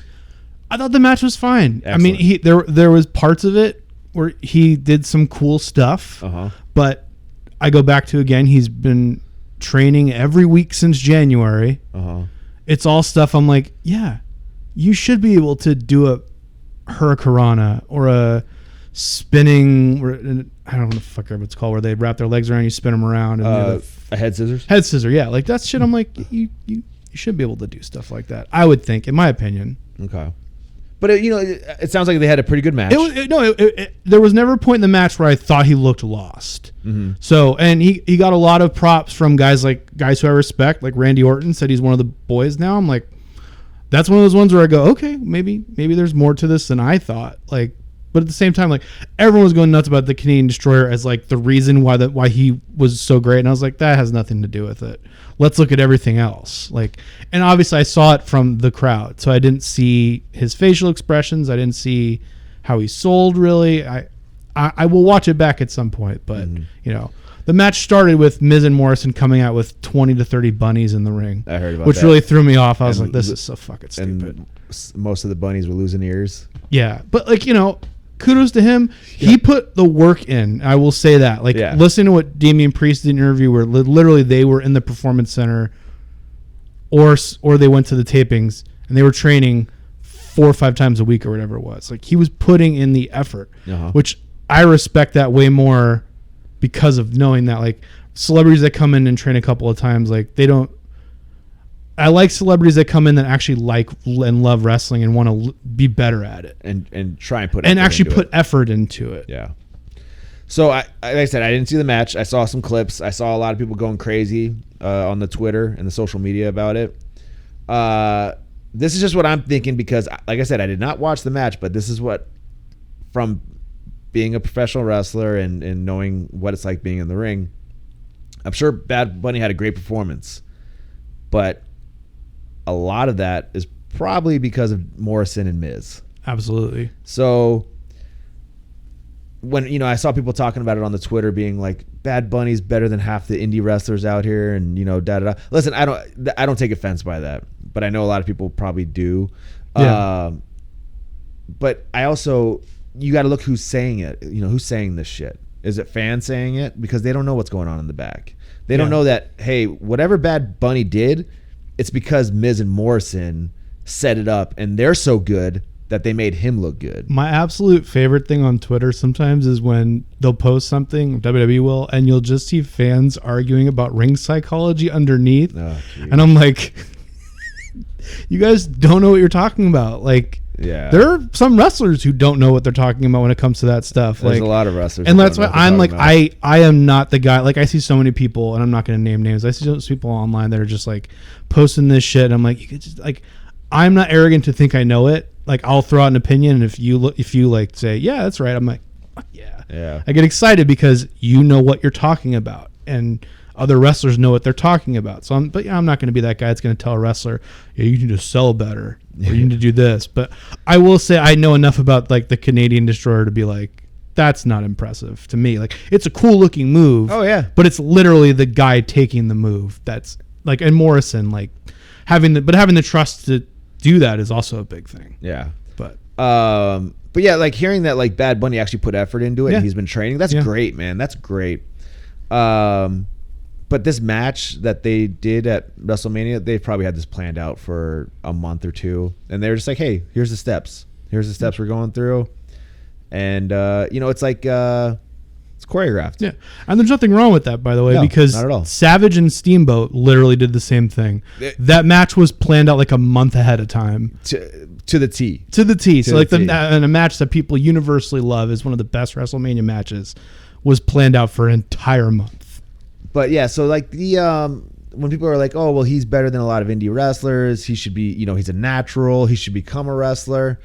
I thought the match was fine. Excellent. I mean, there was parts of it where he did some cool stuff, but I go back to, again, he's been training every week since January. It's all stuff I'm like, yeah, you should be able to do a hurricanrana or a spinning, I don't know what the fuck it's called, where they wrap their legs around you, spin them around, and a head scissors. Head scissor, yeah, like that shit. I'm like, you should be able to do stuff like that. I would think, in my opinion. Okay, but it sounds like they had a pretty good match. There was never a point in the match where I thought he looked lost. So, and he got a lot of props from guys who I respect, like Randy Orton said he's one of the boys now. I'm like, that's one of those ones where I go, okay, maybe there's more to this than I thought. Like, but at the same time, like, everyone was going nuts about the Canadian Destroyer as like the reason why he was so great, and I was like, that has nothing to do with it. Let's look at everything else. Like, and obviously I saw it from the crowd, so I didn't see his facial expressions. I didn't see how he sold really. I will watch it back at some point, but the match started with Miz and Morrison coming out with 20 to 30 bunnies in the ring. I heard about which that. really threw me off. I was like, this is so fucking stupid. And most of the bunnies were losing ears. Yeah, but kudos to him. He put the work in. I will say that. Listen to what Damian Priest did in an interview where literally they were in the performance center or they went to the tapings and they were training 4 or 5 times a week or whatever it was. Like, he was putting in the effort, which I respect that way more because of knowing that, like, celebrities that come in and train a couple of times, like, they don't. I like celebrities that come in that actually like and love wrestling and want to be better at it and try and put effort into it. Yeah. So like I said, I didn't see the match. I saw some clips. I saw a lot of people going crazy on the Twitter and the social media about it. This is just what I'm thinking because, like I said, I did not watch the match, but this is what, from being a professional wrestler and knowing what it's like being in the ring, I'm sure Bad Bunny had a great performance, but a lot of that is probably because of Morrison and Miz. Absolutely. So when I saw people talking about it on the Twitter, being like, Bad Bunny's better than half the indie wrestlers out here, and da da da. Listen, I don't take offense by that, but I know a lot of people probably do. Yeah. But I also, you got to look who's saying it. Who's saying this shit? Is it fans saying it? Because they don't know what's going on in the back. They don't know that, hey, whatever Bad Bunny did, it's because Miz and Morrison set it up, and they're so good that they made him look good. My absolute favorite thing on Twitter sometimes is when they'll post something, WWE will, and you'll just see fans arguing about ring psychology underneath. Oh, and I'm like, you guys don't know what you're talking about. Like, yeah, there are some wrestlers who don't know what they're talking about when it comes to that stuff. There's a lot of wrestlers, and that's why I'm like, I am not the guy. Like, I see so many people, and I'm not going to name names. I see those people online that are just like posting this shit. And I'm like, you could just, like, I'm not arrogant to think I know it. Like, I'll throw out an opinion, and if you like say, yeah, that's right, I'm like, fuck yeah. Yeah. I get excited because you know what you're talking about, and other wrestlers know what they're talking about. So I'm not going to be that guy that's going to tell a wrestler, yeah, you need to sell better, or you need to do this. But I will say I know enough about, like, the Canadian Destroyer to be like, that's not impressive to me. Like, it's a cool looking move. Oh yeah. But it's literally the guy taking the move. That's like, and Morrison, like, having the trust to do that is also a big thing. Yeah. But yeah, like, hearing that, like, Bad Bunny actually put effort into it, and he's been training, that's great, man. That's great. But this match that they did at WrestleMania, they probably had this planned out for a month or two, and they're just like, "Hey, here's the steps. Here's the steps we're going through," and it's like it's choreographed. Yeah, and there's nothing wrong with that, by the way, No, because not at all. Savage and Steamboat literally did the same thing. That match was planned out like a month ahead of time. To the T. To the T. So like T. and a match that people universally love is one of the best WrestleMania matches was planned out for an entire month. But yeah, so like when people are like, "Oh, well, he's better than a lot of indie wrestlers. He should be, he's a natural. He should become a wrestler."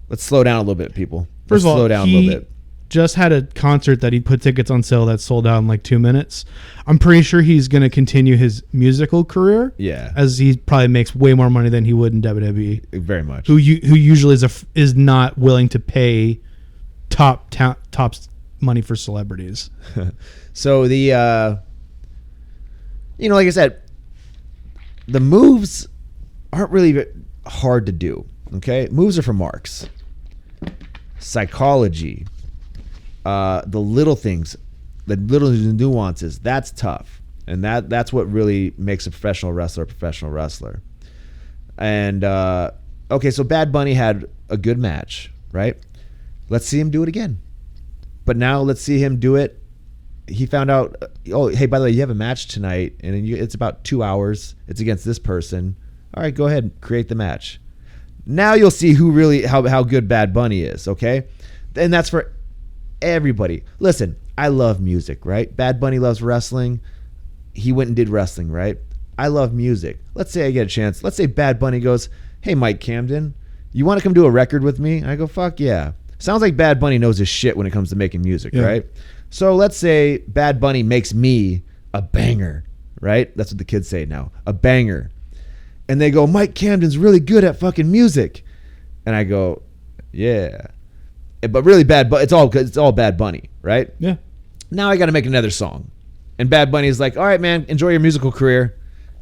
Let's slow down a little bit, people. First of all, slow down a little bit. Just had a concert that he put tickets on sale that sold out in like 2 minutes. I'm pretty sure he's going to continue his musical career. Yeah, as he probably makes way more money than he would in WWE. Very much. Who usually is not willing to pay top money for celebrities. So the like I said, the moves aren't really hard to do. Okay, moves are for marks. Psychology, the little things, the little nuances, that's tough, and that's what really makes a professional wrestler. And okay, so Bad Bunny had a good match, right? Let's see him do it again. But now let's see him do it. He found out, oh, hey, by the way, you have a match tonight, and it's about 2 hours. It's against this person. All right, go ahead and create the match. Now you'll see how good Bad Bunny is, okay? And that's for everybody. Listen, I love music, right? Bad Bunny loves wrestling. He went and did wrestling, right? I love music. Let's say I get a chance. Let's say Bad Bunny goes, "Hey, Mike Camden, you want to come do a record with me?" I go, "Fuck yeah." Sounds like Bad Bunny knows his shit when it comes to making music, right? So let's say Bad Bunny makes me a banger, right? That's what the kids say now, a banger. And they go, "Mike Camden's really good at fucking music." And I go, "Yeah." But really it's all Bad Bunny, right? Yeah. Now I got to make another song. And Bad Bunny is like, "All right, man, enjoy your musical career."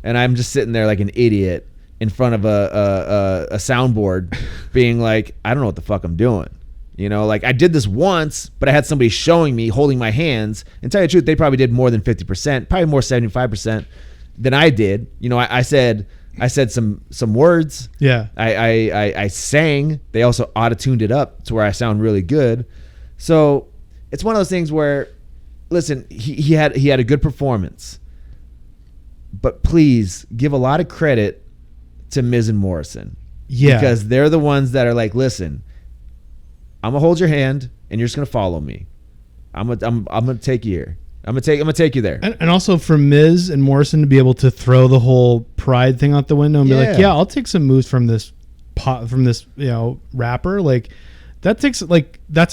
And I'm just sitting there like an idiot in front of a soundboard being like, "I don't know what the fuck I'm doing." Like I did this once, but I had somebody showing me, holding my hands. And tell you the truth, they probably did more than 50%, probably more 75% than I did. I said some words. Yeah. I sang. They also auto-tuned it up to where I sound really good. So it's one of those things where, listen, he had a good performance, but please give a lot of credit to Miz and Morrison. Yeah. Because they're the ones that are like, "Listen, I'm gonna hold your hand, and you're just gonna follow me. I'm gonna take you here. I'm gonna take you there." And also for Miz and Morrison to be able to throw the whole pride thing out the window and be like, "Yeah, I'll take some moves from this rapper." Like that's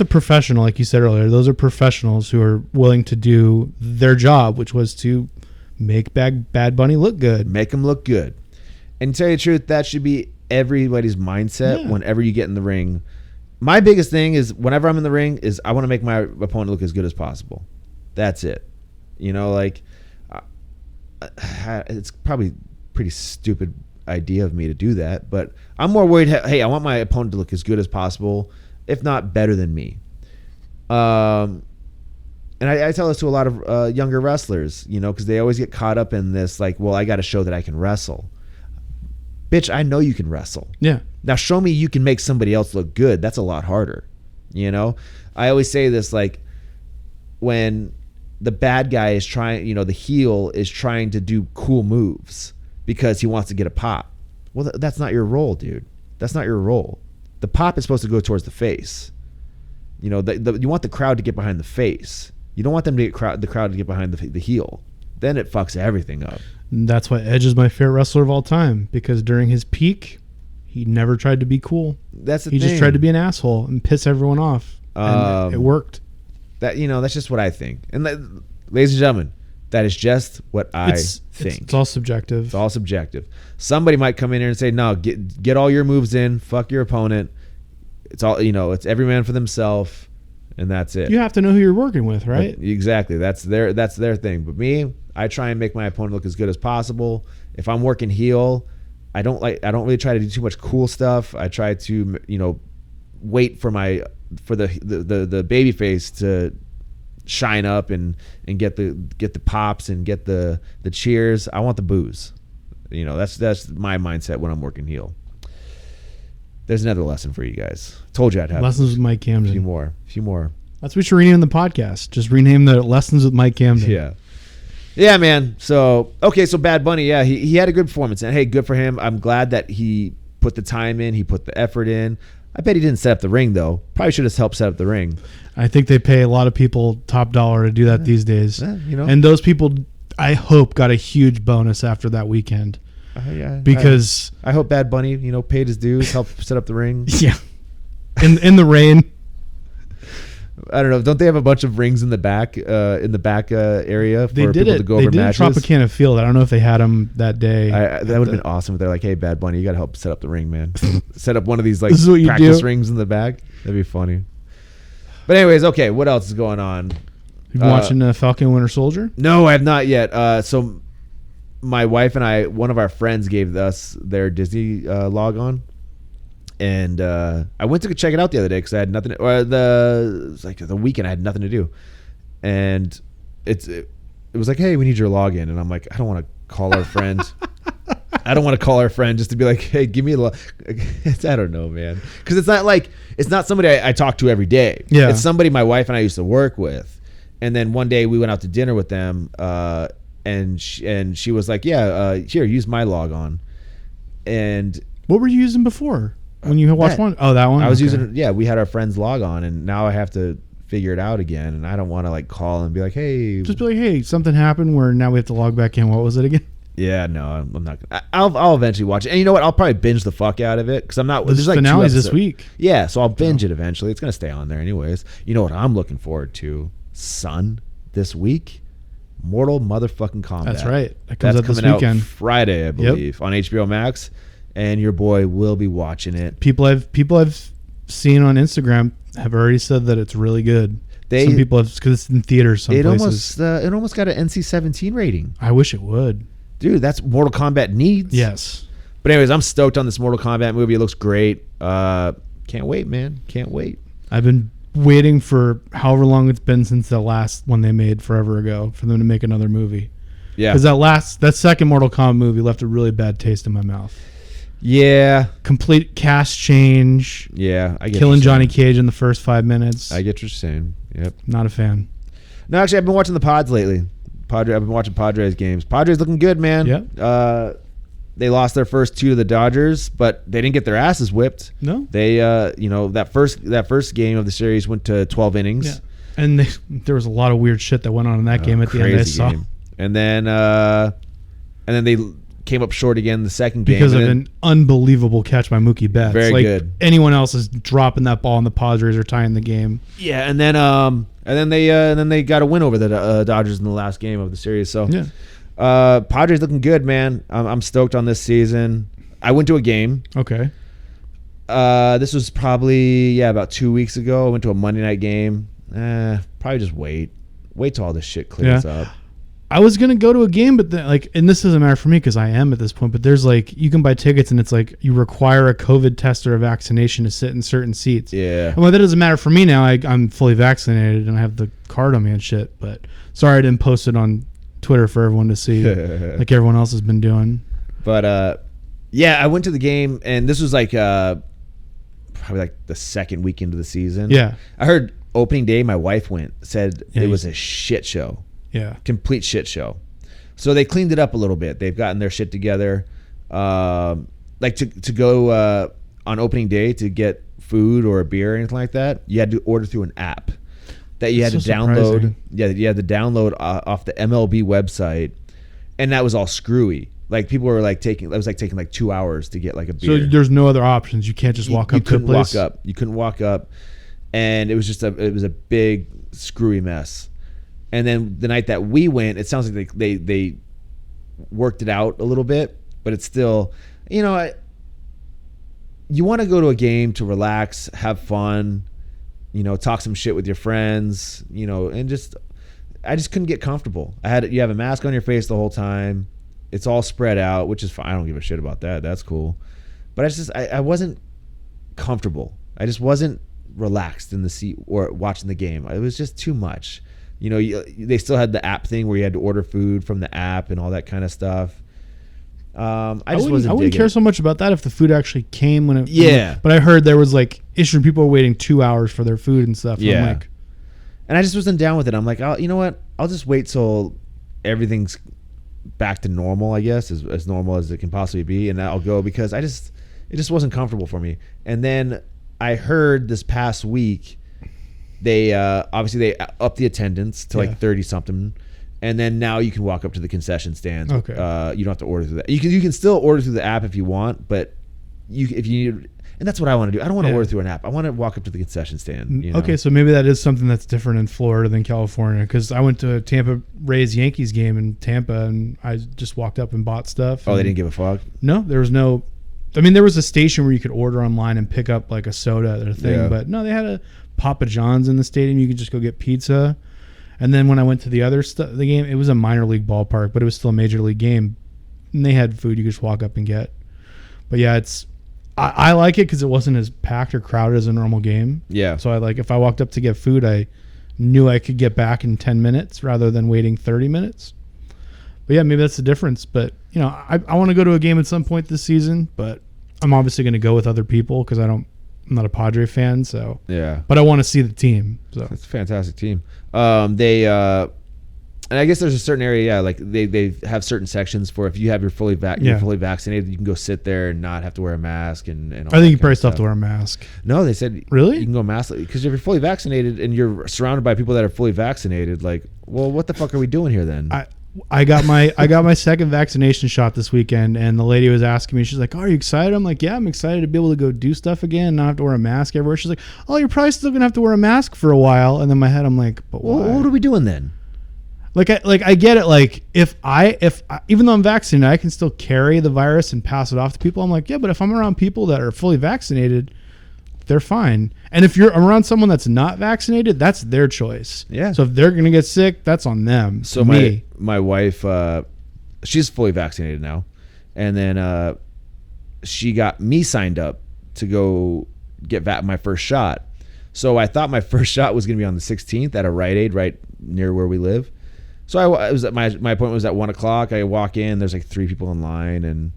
a professional, like you said earlier. Those are professionals who are willing to do their job, which was to make Bad Bunny look good. Make him look good. And to tell you the truth, that should be everybody's mindset whenever you get in the ring. My biggest thing is whenever I'm in the ring is I want to make my opponent look as good as possible. That's it. It's probably a pretty stupid idea of me to do that, but I'm more worried, hey, I want my opponent to look as good as possible, if not better than me. And I tell this to a lot of younger wrestlers, because they always get caught up in this, like, well, I got to show that I can wrestle. Bitch, I know you can wrestle. Yeah. Now show me you can make somebody else look good. That's a lot harder. I always say this, like, when the bad guy is trying, the heel is trying to do cool moves because he wants to get a pop. Well, that's not your role, dude. That's not your role. The pop is supposed to go towards the face. You want the crowd to get behind the face. You don't want them to get the crowd to get behind the heel. Then it fucks everything up. And that's why Edge is my favorite wrestler of all time, because during his peak, he never tried to be cool. That's the thing. He just tried to be an asshole and piss everyone off. And it worked. That's just what I think. And ladies and gentlemen, that is just what I think. It's all subjective. It's all subjective. Somebody might come in here and say, "No, get all your moves in. Fuck your opponent." It's all, it's every man for themselves, and that's it. You have to know who you're working with, right? Exactly. That's their thing. But me, I try and make my opponent look as good as possible. If I'm working heel, I don't really try to do too much cool stuff. I try to, wait for the baby face to shine up and get the pops and get the cheers. I want the booze. You know, that's my mindset when I'm working heel. There's another lesson for you guys. Told you I'd have Lessons with Mike a Camden. few more. That's what we should rename the podcast. Just rename the Lessons with Mike Camden. Yeah, man. So, okay, so Bad Bunny, yeah, he had a good performance. And, hey, good for him. I'm glad that he put the time in. He put the effort in. I bet he didn't set up the ring, though. Probably should have helped set up the ring. I think they pay a lot of people top dollar to do that these days. You know. And those people, I hope, got a huge bonus after that weekend. Because I hope Bad Bunny, you know, paid his dues, helped set up the ring. Yeah. In the rain. I don't know. Don't they have a bunch of rings in the back area for people to go over matches? They did at Tropicana Field. I don't know if they had them that day. That would have been awesome if they're like, hey, Bad Bunny, you got to help set up the ring, man. Set up one of these like practice rings in the back. That'd be funny. But anyways, okay, what else is going on? You been watching Falcon Winter Soldier? No, I have not yet. So my wife and I, one of our friends gave us their Disney log on. And I went to check it out the other day because I had nothing. It was like the weekend, I had nothing to do, and it was like, hey, we need your login, and I'm like, I don't want to call our friend. I don't want to call our friend just to be like, hey, give me a log. I don't know, man, because it's not somebody I talk to every day. Yeah, it's somebody my wife and I used to work with, and then one day we went out to dinner with them, and she was like, yeah, here, use my log on, and what were you using before? When you watched one? Oh, that one? I was using, we had our friend's log on, and now I have to figure it out again, and I don't want to like call and be like, hey. Just be like, hey, something happened where now we have to log back in. What was it again? Yeah, no, I'm not. I'll eventually watch it. And you know what? I'll probably binge the fuck out of it because I'm not. There's like finales this week. Yeah, so I'll binge it eventually. It's going to stay on there anyways. You know what I'm looking forward to? This week? Mortal motherfucking Kombat. That's right. That comes out this weekend. Out Friday, I believe, on HBO Max. And your boy will be watching it. People I've seen on Instagram have already said that it's really good. Some people have, because it's in theaters. Some places. It almost got an NC-17 rating. I wish it would, dude. That's Mortal Kombat needs. Yes. But anyways, I'm stoked on this Mortal Kombat movie. It looks great. Can't wait, man. Can't wait. I've been waiting for however long it's been since the last one they made forever ago for them to make another movie. Yeah. Because that second Mortal Kombat movie left a really bad taste in my mouth. Yeah. Complete cast change. Yeah. I get killing Johnny Cage in the first 5 minutes. I get what you're saying. Yep. Not a fan. No, actually, I've been watching the Pods lately. I've been watching Padres games. Padres looking good, man. Yep. They lost their first 2 to the Dodgers, but they didn't get their asses whipped. No. They, that first game of the series went to 12 innings. Yeah. And there was a lot of weird shit that went on in that game at the end. I saw. And then they came up short again the second game because of an unbelievable catch by Mookie Betts. Very good. Anyone else is dropping that ball, and the Padres are tying the game. Yeah, and then they got a win over the Dodgers in the last game of the series. So yeah, Padres looking good, man. I'm stoked on this season. I went to a game. Okay. This was probably about 2 weeks ago. I went to a Monday night game. Probably just wait till all this shit clears up. I was gonna go to a game, but and this doesn't matter for me because I am at this point. But there's you can buy tickets, and it's you require a COVID test or a vaccination to sit in certain seats. Yeah. Well, that doesn't matter for me now. I'm fully vaccinated and I have the card on me and shit. But sorry, I didn't post it on Twitter for everyone to see, like everyone else has been doing. But I went to the game, and this was probably the second weekend of the season. Yeah. I heard opening day. My wife said it was a shit show. Yeah. Complete shit show. So they cleaned it up a little bit. They've gotten their shit together. To go on opening day to get food or a beer or anything like that, you had to order through an app that you had to download. Surprising. Yeah, you had to download off the MLB website, and that was all screwy. People were taking 2 hours to get a beer. So there's no other options. You can't just walk up to a place. You couldn't walk up, and it was a big screwy mess. And then the night that we went, it sounds like they worked it out a little bit, but it's still, you want to go to a game to relax, have fun, talk some shit with your friends, and I just couldn't get comfortable. You have a mask on your face the whole time. It's all spread out, which is fine. I don't give a shit about that. That's cool. But I wasn't comfortable. I just wasn't relaxed in the seat or watching the game. It was just too much. they still had the app thing where you had to order food from the app and all that kind of stuff. I wouldn't care so much about that if the food actually came when it. Yeah. But I heard there was like issue people were waiting 2 hours for their food and stuff. Yeah. I'm like, and I just wasn't down with it. I'm like, you know what? I'll just wait till everything's back to normal, I guess, as normal as it can possibly be, and I'll go, because it just wasn't comfortable for me. And then I heard this past week they obviously they upped the attendance to like 30 something, and then now you can walk up to the concession stands. Okay. You don't have to order through that. You can still order through the app if you want, but if you need. And that's what I want to do. I don't want to order through an app. I want to walk up to the concession stand. Okay, so maybe that is something that's different in Florida than California, because I went to a Tampa Rays Yankees game in Tampa, and I just walked up and bought stuff. Oh, they didn't give a fuck? No, there was no. I mean, there was a station where you could order online and pick up like a soda or thing, but no, they had a Papa John's in the stadium. You could just go get pizza. And then when I went to the game, it was a minor league ballpark, but it was still a major league game, and they had food you could just walk up and get. But yeah, I like it because it wasn't as packed or crowded as a normal game. Yeah. So if I walked up to get food, I knew I could get back in 10 minutes rather than waiting 30 minutes. But yeah, maybe that's the difference. But I want to go to a game at some point this season, but I'm obviously going to go with other people because I'm not a Padre fan. So yeah. But I want to see the team. So it's a fantastic team. And I guess there's a certain area, like they have certain sections for if you have you're fully vaccinated, you can go sit there and not have to wear a mask and all. I think you probably still have to wear a mask. No, they said really you can go mask because if you're fully vaccinated and you're surrounded by people that are fully vaccinated, like, well, what the fuck are we doing here then? I got my second vaccination shot this weekend, and the lady was asking me, she's like, "Oh, are you excited?" I'm like, "Yeah, I'm excited to be able to go do stuff again and not have to wear a mask everywhere." She's like, "Oh, you're probably still gonna have to wear a mask for a while." And then in my head, I'm like, "But why? What are we doing then?" I get it. Like if I even though I'm vaccinated, I can still carry the virus and pass it off to people. I'm like, yeah, but if I'm around people that are fully vaccinated, they're fine. And if you're around someone that's not vaccinated, that's their choice. Yeah. So if they're gonna get sick, that's on them. So my wife, she's fully vaccinated now, and then she got me signed up to go get my first shot. So I thought my first shot was gonna be on the 16th at a Rite Aid right near where we live. So I was at my appointment was at 1:00. I walk in, there's like 3 people in line, and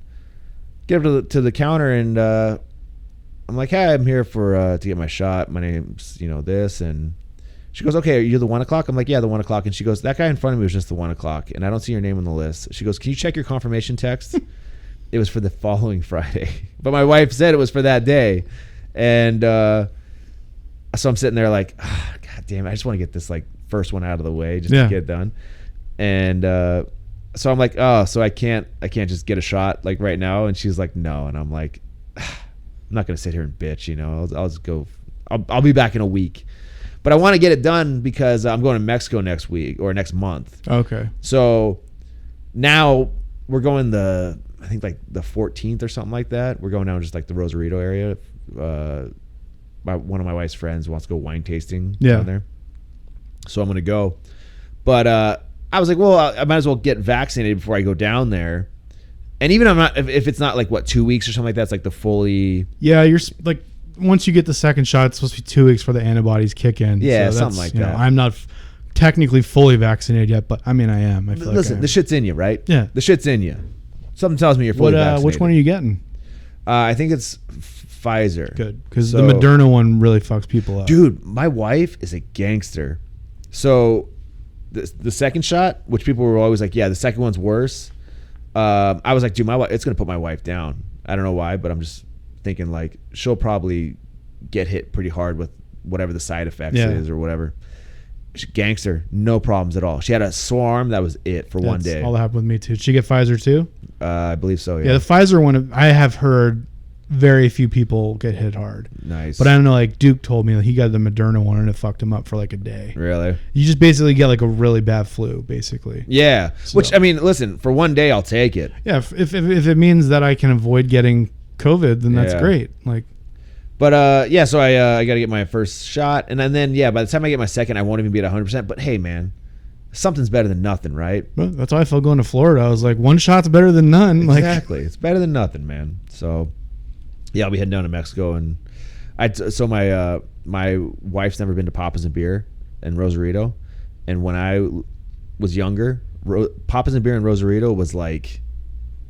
get up to the counter, and I'm like, "Hey, I'm here to get my shot. My name's this," and she goes, "Okay, you're the 1:00." I'm like, "Yeah, the 1:00." And she goes, "That guy in front of me was just the 1:00, and I don't see your name on the list." She goes, "Can you check your confirmation text?" It was for the following Friday, but my wife said it was for that day, and so I'm sitting there like, God damn it, I just want to get this like first one out of the way just to get it done. And so I'm like, oh, so I can't just get a shot like right now. And she's like, no. And I'm like, I'm not gonna sit here and bitch, I'll just go. I'll be back in a week, but I want to get it done because I'm going to Mexico next week or next month. Okay. So now we're going I think like the 14th or something like that. We're going down just like the Rosarito area. One of my wife's friends wants to go wine tasting down there, so I'm gonna go. But I was like, well, I might as well get vaccinated before I go down there. And even if it's not like 2 weeks or something like that, it's like the fully. Yeah, you're like once you get the second shot, it's supposed to be 2 weeks before the antibodies kick in. Yeah, so something like that. I'm not technically fully vaccinated yet, but I mean I am. I feel Listen, the shit's in you, right? Yeah, the shit's in you. Something tells me you're fully vaccinated. Which one are you getting? I think it's Pfizer. Good, because the Moderna one really fucks people up. Dude, my wife is a gangster. So the second shot, which people were always like, yeah, the second one's worse. I was like, dude, my wife, it's gonna put my wife down. I don't know why, but I'm just thinking like she'll probably get hit pretty hard with whatever the side effects is or whatever. She's gangster, no problems at all. She had a sore arm, that was it for one day. All that happened with me too. Did she get Pfizer too? I believe so. Yeah, the Pfizer one, I have heard very few people get hit hard. Nice. But I don't know, like Duke told me he got the Moderna one and it fucked him up for like a day. Really? You just basically get like a really bad flu, basically. Yeah. So. Which, I mean, listen, for one day I'll take it. Yeah, if it means that I can avoid getting COVID, then that's great. Like, but yeah, so I got to get my first shot, and then by the time I get my second, I won't even be at 100%. But hey, man, something's better than nothing, right? Well, that's how I felt going to Florida. I was like, one shot's better than none. Exactly, it's better than nothing, man. So yeah, I'll be heading down to Mexico, and my wife's never been to Papa's and Beer in Rosarito, And when I was younger, Papa's and Beer in Rosarito was like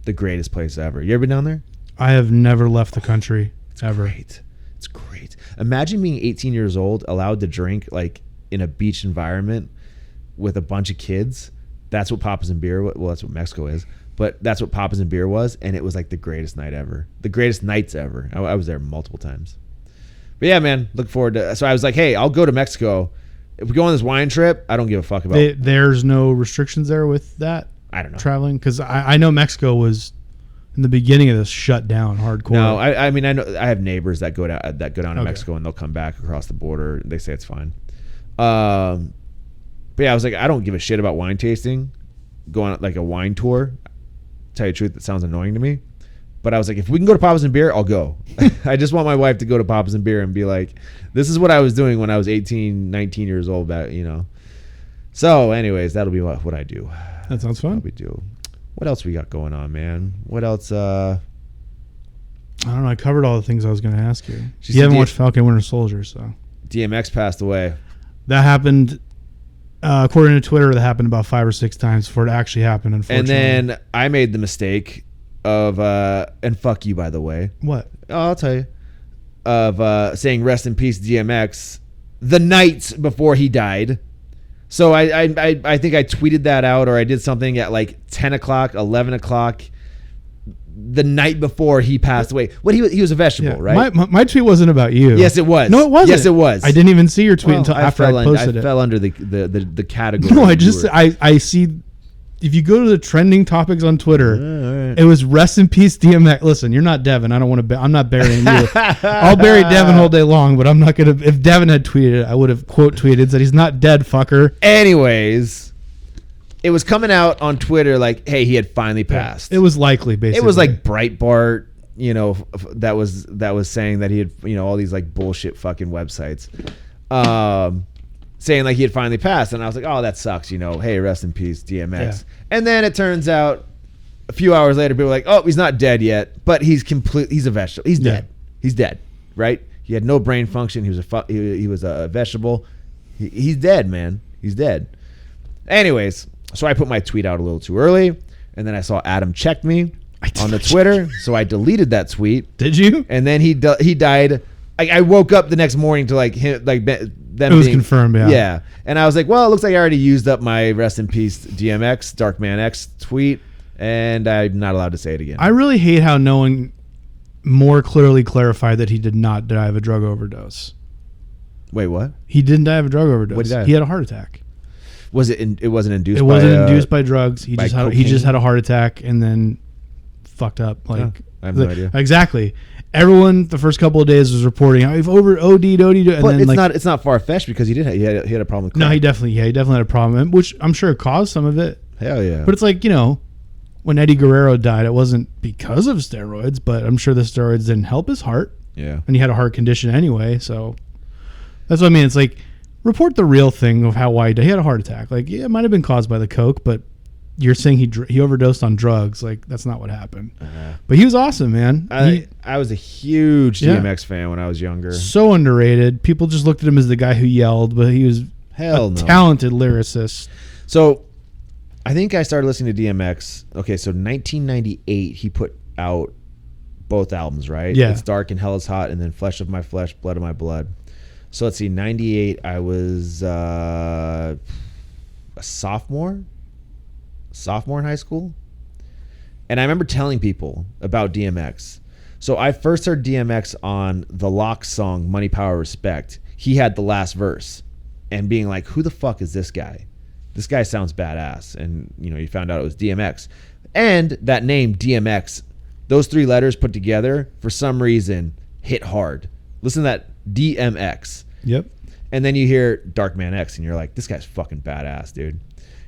the greatest place ever. You ever been down there? I have never left the country ever. Great. It's great. Imagine being 18 years old, allowed to drink like in a beach environment with a bunch of kids. That's what Papa's and Beer. Well, that's what Mexico is. But that's what Papa's and Beer was, and it was like the greatest night ever. The greatest nights ever. I was there multiple times. But yeah, man, look forward to. So I was like, hey, I'll go to Mexico. If we go on this wine trip, I don't give a fuck about. There's no restrictions there with that. I don't know. Traveling, because I know Mexico was in the beginning of this shut down hardcore. No, I mean I know I have neighbors that go down to Okay. Mexico and they'll come back across the border. They say it's fine. But yeah, I was like, I don't give a shit about wine tasting. Go on like a wine tour. Tell you the truth, it sounds annoying to me. But I was like, if we can go to Papa's and Beer, I'll go. I just want my wife to go to Papa's and Beer and be like, this is what I was doing when I was 18, 19 years old back, you know. So anyways, that'll be what I do. That sounds fun. What we do. What else we got going on, man? What else? I don't know. I covered all the things I was going to ask you. She You said haven't watched Falcon Winter Soldier, so. DMX passed away. That happened, according to Twitter, that happened about 5 or 6 times before it actually happened, unfortunately. And then I made the mistake of, and fuck you, by the way. What? Oh, I'll tell you. Of saying rest in peace DMX the night before he died. So I think I tweeted that out, or I did something at like 10 o'clock, 11 o'clock, the night before he passed away. What he was a vegetable, Yeah. right? My tweet wasn't about you. Yes, it was. No, it wasn't. Yes, it was. I didn't even see your tweet Well, until after I posted I it. fell under the category. No, I see. If you go to the trending topics on Twitter, all right. it was rest in peace DMX. Listen, you're not Devin. I don't want to. I'm not burying you. I'll bury Devin all day long, but I'm not gonna. If Devin had tweeted it, I would have quote tweeted and said he's not dead, fucker. Anyways, it was coming out on Twitter like, hey, he had finally passed. It was likely, basically. It was like Breitbart, you know, that was saying that he had, you know, all these like bullshit fucking websites, saying like he had finally passed, and I was like, oh, that sucks, you know. Hey, rest in peace, DMX. Yeah. And then it turns out a few hours later, people were like, oh, he's not dead yet, but he's a vegetable. He's dead. He's dead, right? He had no brain function. He was a vegetable. He's dead, man. He's dead. Anyways, so I put my tweet out a little too early, and then I saw Adam checked me on the Twitter, so I deleted that tweet. Did you? And then he died. I woke up the next morning to like him, like them. It was confirmed, yeah. Yeah, and I was like, well, it looks like I already used up my rest in peace DMX Darkman X tweet, and I'm not allowed to say it again. I really hate how no one more clearly clarified that he did not die of a drug overdose. Wait, what? He didn't die of a drug overdose. What did he die? He had a heart attack. Was it? It wasn't induced. It wasn't induced by drugs. He by just had a heart attack and then fucked up. Like I have no idea. Exactly. Everyone the first couple of days was reporting how he's OD'd, and But then it's not far fetched because he had a problem with crack. no, he definitely had a problem, which I'm sure caused some of it. Hell yeah. But it's like, you know, when Eddie Guerrero died, it wasn't because of steroids, but I'm sure the steroids didn't help his heart, yeah. and he had a heart condition anyway. So that's what I mean. It's like, report the real thing of why he died. He had a heart attack. Like, yeah, it might have been caused by the coke, but you're saying he overdosed on drugs. Like, that's not what happened. But he was awesome, man. I was a huge DMX fan when I was younger. So underrated. People just looked at him as the guy who yelled, but he was talented lyricist. So I think I started listening to DMX. Okay, so 1998, he put out both albums, right? Yeah. It's Dark and Hell is Hot, and then Flesh of My Flesh, Blood of My Blood. So let's see, 98, I was a sophomore in high school. And I remember telling people about DMX. So I first heard DMX on the Lox song, Money, Power, Respect. He had the last verse and being like, who the fuck is this guy? This guy sounds badass. And, you know, you found out it was DMX. And that name, DMX, those 3 letters put together, for some reason, hit hard. Listen to that, DMX. Yep. And then you hear Darkman X, and you're like, this guy's fucking badass, dude.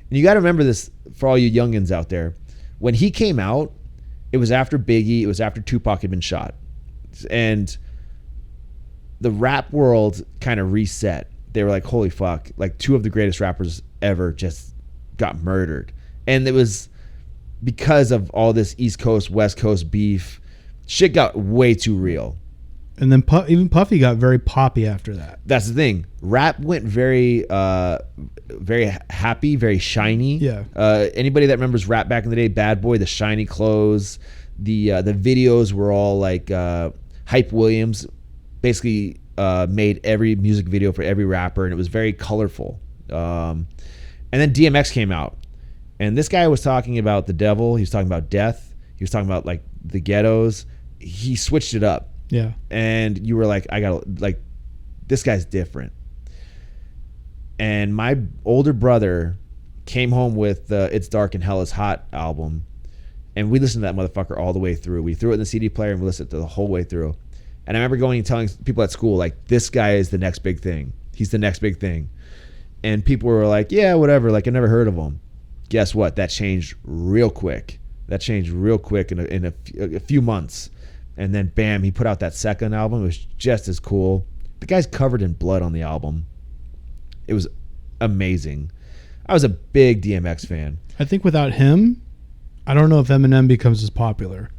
And you got to remember this for all you youngins out there. When he came out, it was after Biggie, it was after Tupac had been shot. And the rap world kind of reset. They were like, holy fuck, like 2 of the greatest rappers ever just got murdered. And it was because of all this East Coast, West Coast beef. Shit got way too real. And then even Puffy got very poppy after that. That's the thing. Rap went very very happy, very shiny. Yeah. Anybody that remembers rap back in the day, Bad Boy, the shiny clothes, the videos were all like Hype Williams basically made every music video for every rapper, and it was very colorful. And then DMX came out, and this guy was talking about the devil. He was talking about death. He was talking about like the ghettos. He switched it up. Yeah. And you were like, this guy's different. And my older brother came home with It's Dark and Hell is Hot album, and we listened to that motherfucker all the way through. We threw it in the CD player and we listened to it the whole way through. And I remember going and telling people at school, like, this guy is the next big thing. He's the next big thing. And people were like, yeah, whatever. Like, I never heard of him. Guess what? That changed real quick. In a few months. And then, bam, he put out that second album. It was just as cool. The guy's covered in blood on the album. It was amazing. I was a big DMX fan. I think without him, I don't know if Eminem becomes as popular.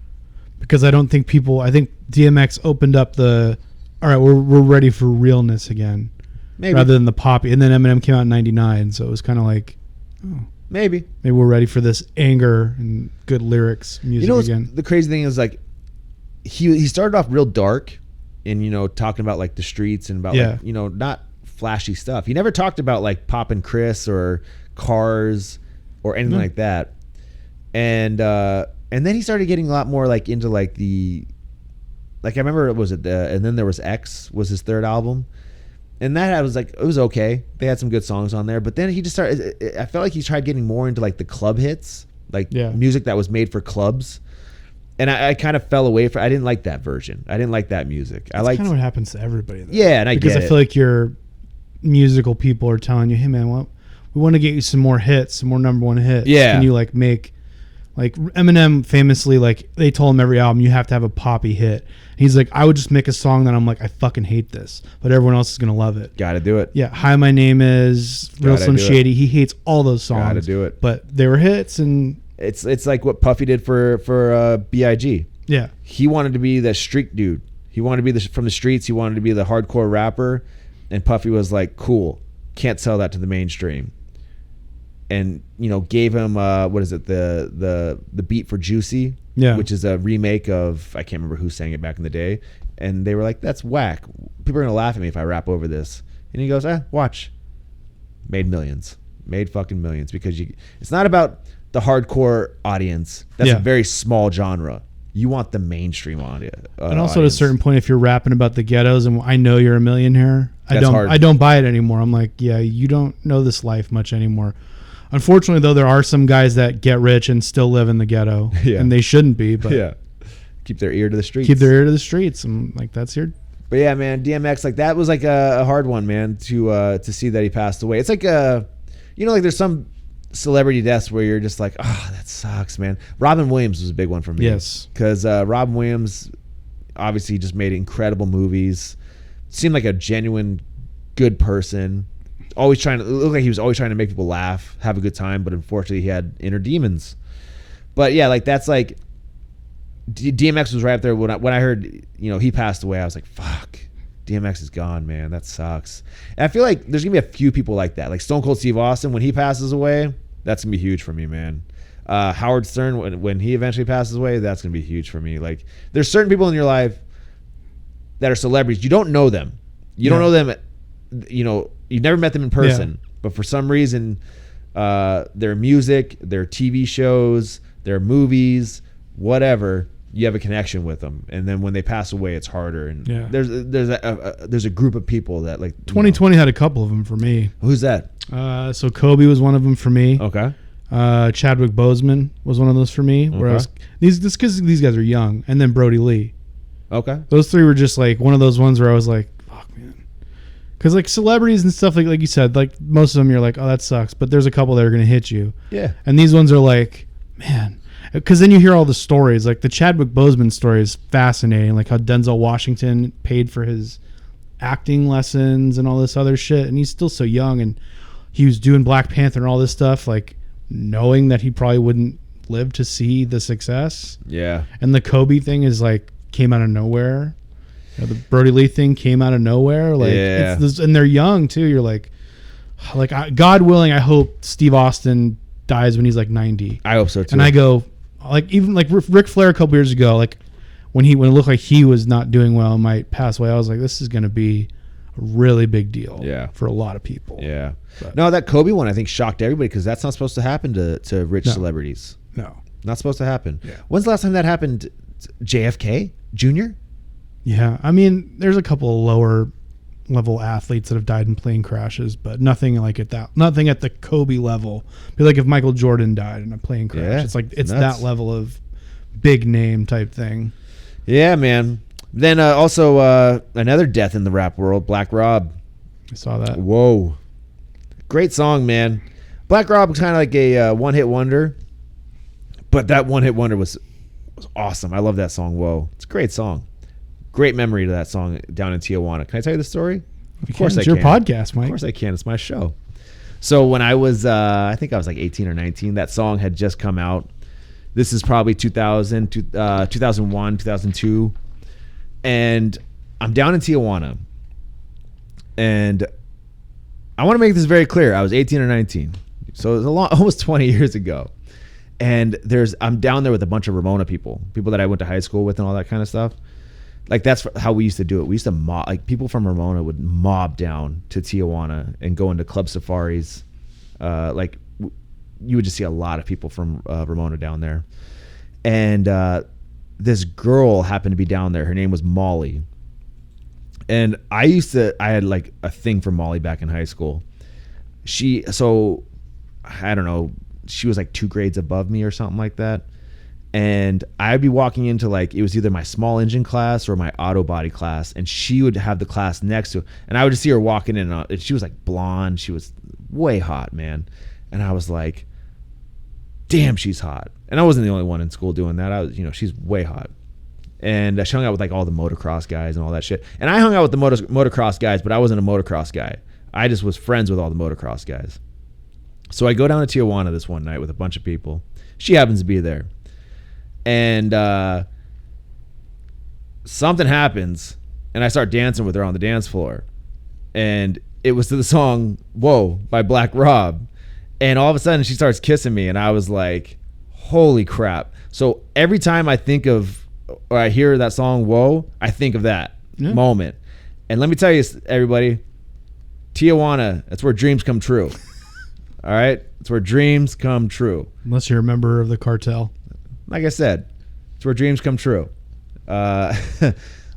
Because I think DMX opened up all right, we're ready for realness again. Maybe. Rather than the poppy. And then Eminem came out in 99, so it was kind of like, maybe we're ready for this anger and good lyrics music again. The crazy thing is, like, he started off real dark and, talking about like the streets and about like, not flashy stuff. He never talked about like popping Chris or cars or anything like that. And then he started getting a lot more like into like I remember and then there was X was his third album. And that was like, it was okay. They had some good songs on there, but then he just started, I felt like he tried getting more into like the club hits, like music that was made for clubs. And I kind of fell away from. I didn't like that version. I didn't like that music. That's kind of what happens to everybody, though. Yeah, and because I feel like your musical people are telling you, "Hey, man, we want to get you some more hits, some more number one hits." Yeah. Can you like make, like Eminem famously, like they told him every album you have to have a poppy hit. And he's like, I would just make a song that I'm like, I fucking hate this, but everyone else is gonna love it. Got to do it. Yeah. Hi, my name is Real Slim Shady. He hates all those songs. Got to do it. But they were hits, and it's like what Puffy did for B.I.G. Yeah. He wanted to be the street dude. He wanted to be from the streets. He wanted to be the hardcore rapper. And Puffy was like, cool. Can't sell that to the mainstream. And, gave him, the beat for Juicy. Yeah. Which is a remake of, I can't remember who sang it back in the day. And they were like, that's whack. People are going to laugh at me if I rap over this. And he goes, watch. Made millions. Made fucking millions. Because it's not about the hardcore audience. That's a very small genre. You want the mainstream audience. And also at a certain point, if you're rapping about the ghettos, and I know you're a millionaire, I don't buy it anymore. I'm like, yeah, you don't know this life much anymore. Unfortunately, though, there are some guys that get rich and still live in the ghetto, and they shouldn't be. But keep their ear to the streets. I'm like, that's your. But yeah, man, DMX, like that was like a hard one, man, to see that he passed away. It's like like there's some celebrity deaths where you're just like, oh, that sucks, man. Robin Williams was a big one for me. Yes. Because Robin Williams obviously just made incredible movies. Seemed like a genuine good person. It looked like he was always trying to make people laugh, have a good time, but unfortunately he had inner demons. But yeah, like that's like DMX was right up there when I heard, he passed away. I was like, fuck. DMX is gone, man. That sucks. And I feel like there's going to be a few people like that. Like Stone Cold Steve Austin, when he passes away, that's going to be huge for me, man. Howard Stern, when he eventually passes away, that's going to be huge for me. Like, there's certain people in your life that are celebrities. You don't know them. You don't know them. You've never met them in person. Yeah. But for some reason, their music, their TV shows, their movies, whatever, you have a connection with them, and then when they pass away, it's harder. And there's a group of people that like 2020 had a couple of them for me. Who's that? So Kobe was one of them for me. Okay. Chadwick Boseman was one of those for me. Where because these guys are young, and then Brody Lee. Okay. Those three were just like one of those ones where I was like, fuck, man. Because like celebrities and stuff, like you said, like most of them you're like, oh, that sucks, but there's a couple that are gonna hit you. Yeah. And these ones are like, man. Because then you hear all the stories. Like the Chadwick Boseman story is fascinating. Like how Denzel Washington paid for his acting lessons and all this other shit. And he's still so young. And he was doing Black Panther and all this stuff, like knowing that he probably wouldn't live to see the success. Yeah. And the Kobe thing is like came out of nowhere. The Brody Lee thing came out of nowhere. Like, Yeah. it's this, and they're young too. You're like God willing, I hope Steve Austin dies when he's like 90. I hope so too. And I go, like, even like Ric Flair a couple years ago, like when it looked like he was not doing well and might pass away, I was like, this is going to be a really big deal. Yeah. For a lot of people. Yeah. But- No, that Kobe one I think shocked everybody because that's not supposed to happen to rich No. celebrities. No. Not supposed to happen. Yeah. When's the last time that happened? JFK Jr. Yeah. I mean, there's a couple of lower level athletes that have died in plane crashes, but nothing like nothing at the Kobe level. Be like if Michael Jordan died in a plane crash. Yeah, It's like it's nuts. that level of big name type thing. Yeah, man. Then also another death in the rap world, Black Rob. I saw that. Whoa. Great song, man. Black Rob was kind of like a one-hit wonder, but that one-hit wonder was awesome. I love that song, Whoa. It's a great song. Great memory to that song down in Tijuana. Can I tell you the story? Of course I It's your can. podcast, Mike. Of course I can. It's my show. So when I was, I think I was like 18 or 19, that song had just come out. This is probably 2000, 2001, 2002. And I'm down in Tijuana. And I want to make this very clear. I was 18 or 19. So it was almost 20 years ago. And I'm down there with a bunch of Ramona people that I went to high school with and all that kind of stuff. Like that's how we used to do it. We used to mob, like people from Ramona would mob down to Tijuana and go into club safaris. You would just see a lot of people from Ramona down there. And this girl happened to be down there. Her name was Molly. And I had like a thing for Molly back in high school. I don't know, she was like 2 grades above me or something like that. And I'd be walking into like, it was either my small engine class or my auto body class. And she would have the class next to her. And I would just see her walking in and she was like blonde. She was way hot, man. And I was like, damn, she's hot. And I wasn't the only one in school doing that. She's way hot. And she hung out with like all the motocross guys and all that shit. And I hung out with the motocross guys, but I wasn't a motocross guy. I just was friends with all the motocross guys. So I go down to Tijuana this one night with a bunch of people. She happens to be there. And something happens, and I start dancing with her on the dance floor. And it was to the song Whoa by Black Rob. And all of a sudden, she starts kissing me, and I was like, holy crap. So every time I think of, or I hear that song Whoa, I think of that moment. And let me tell you, everybody, Tijuana, that's where dreams come true. All right? It's where dreams come true. Unless you're a member of the cartel. Like I said, it's where dreams come true. So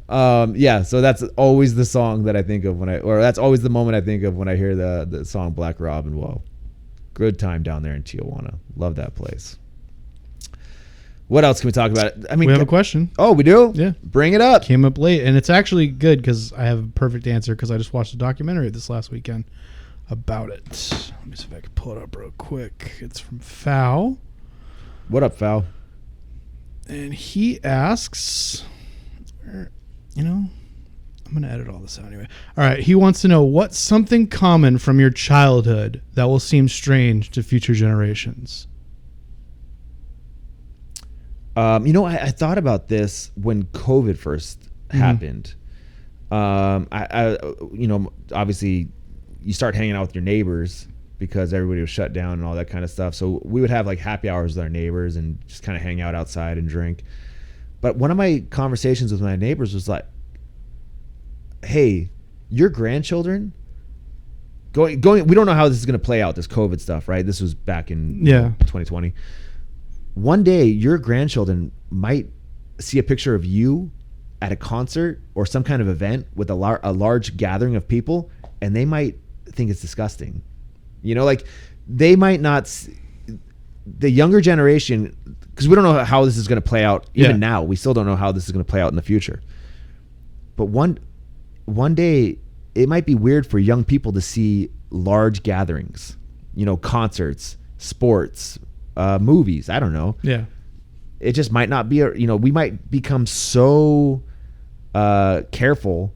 that's always the song that I think of that's always the moment I think of when I hear the song Black Rob and Whoa. Good time down there in Tijuana. Love that place. What else can we talk about? I mean, we have a question. Oh, we do? Yeah. Bring it up. Came up late, and it's actually good because I have a perfect answer because I just watched a documentary this last weekend about it. Let me see if I can pull it up real quick. It's from Fow. What up, Fow? And he asks, I'm going to edit all this out anyway. All right. He wants to know what's something common from your childhood that will seem strange to future generations. I thought about this when COVID first happened. Obviously you start hanging out with your neighbors because everybody was shut down and all that kind of stuff. So we would have like happy hours with our neighbors and just kind of hang out outside and drink. But one of my conversations with my neighbors was like, hey, your grandchildren going, we don't know how this is going to play out, this COVID stuff, right? This was back in 2020. One day your grandchildren might see a picture of you at a concert or some kind of event with a large gathering of people, and they might think it's disgusting. They might not, the younger generation, because we don't know how this is going to play out even now. We still don't know how this is going to play out in the future. But one day it might be weird for young people to see large gatherings, concerts, sports, movies. I don't know. Yeah. It just might not be, we might become so careful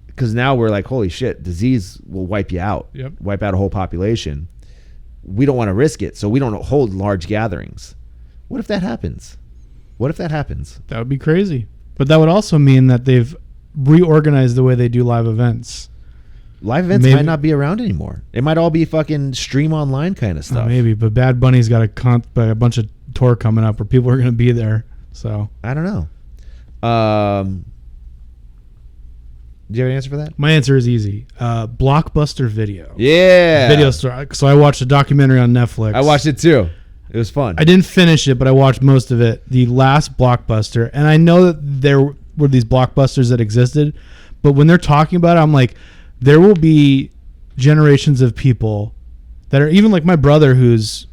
because now we're like, holy shit, disease will wipe you out, wipe out a whole population. We don't want to risk it, so we don't hold large gatherings. What if that happens? That would be crazy. But that would also mean that they've reorganize the way they do live events. Live events Maybe. might not be around anymore. It might all be fucking stream online kind of stuff. Maybe, but Bad Bunny's got a bunch of tour coming up where people are going to be there. So I don't know. Do you have an answer for that? my answer is easy. Blockbuster Video. Yeah. Video store. So I watched a documentary on Netflix. I watched it too. It was fun. I didn't finish it, but I watched most of it. The last Blockbuster. And I know that there were these Blockbusters that existed, but when they're talking about it, I'm like, there will be generations of people that are even like my brother who's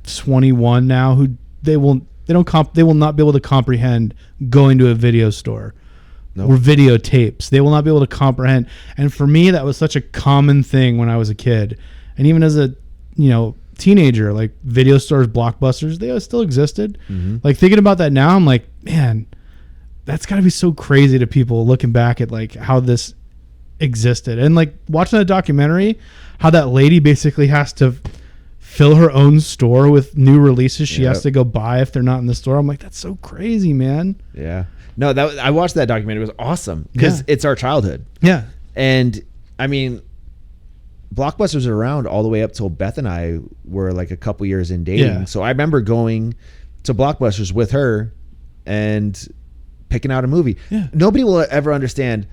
21 now, who they will not be able to comprehend going to a video store. Nope. Or videotapes. They will not be able to comprehend. And for me, that was such a common thing when I was a kid. And even as a, teenager, like video stores, Blockbusters, they still existed. Mm-hmm. Like thinking about that now, I'm like, man, that's got to be so crazy to people looking back at like how this existed. And like watching that documentary, how that lady basically has to fill her own store with new releases she has to go buy if they're not in the store. I'm like, that's so crazy, man. Yeah. No, I watched that documentary. It was awesome because it's our childhood. Yeah. And I mean, Blockbusters are around all the way up till Beth and I were like a couple years in dating. Yeah. So I remember going to Blockbusters with her and picking out a movie. Yeah. Nobody will ever understand.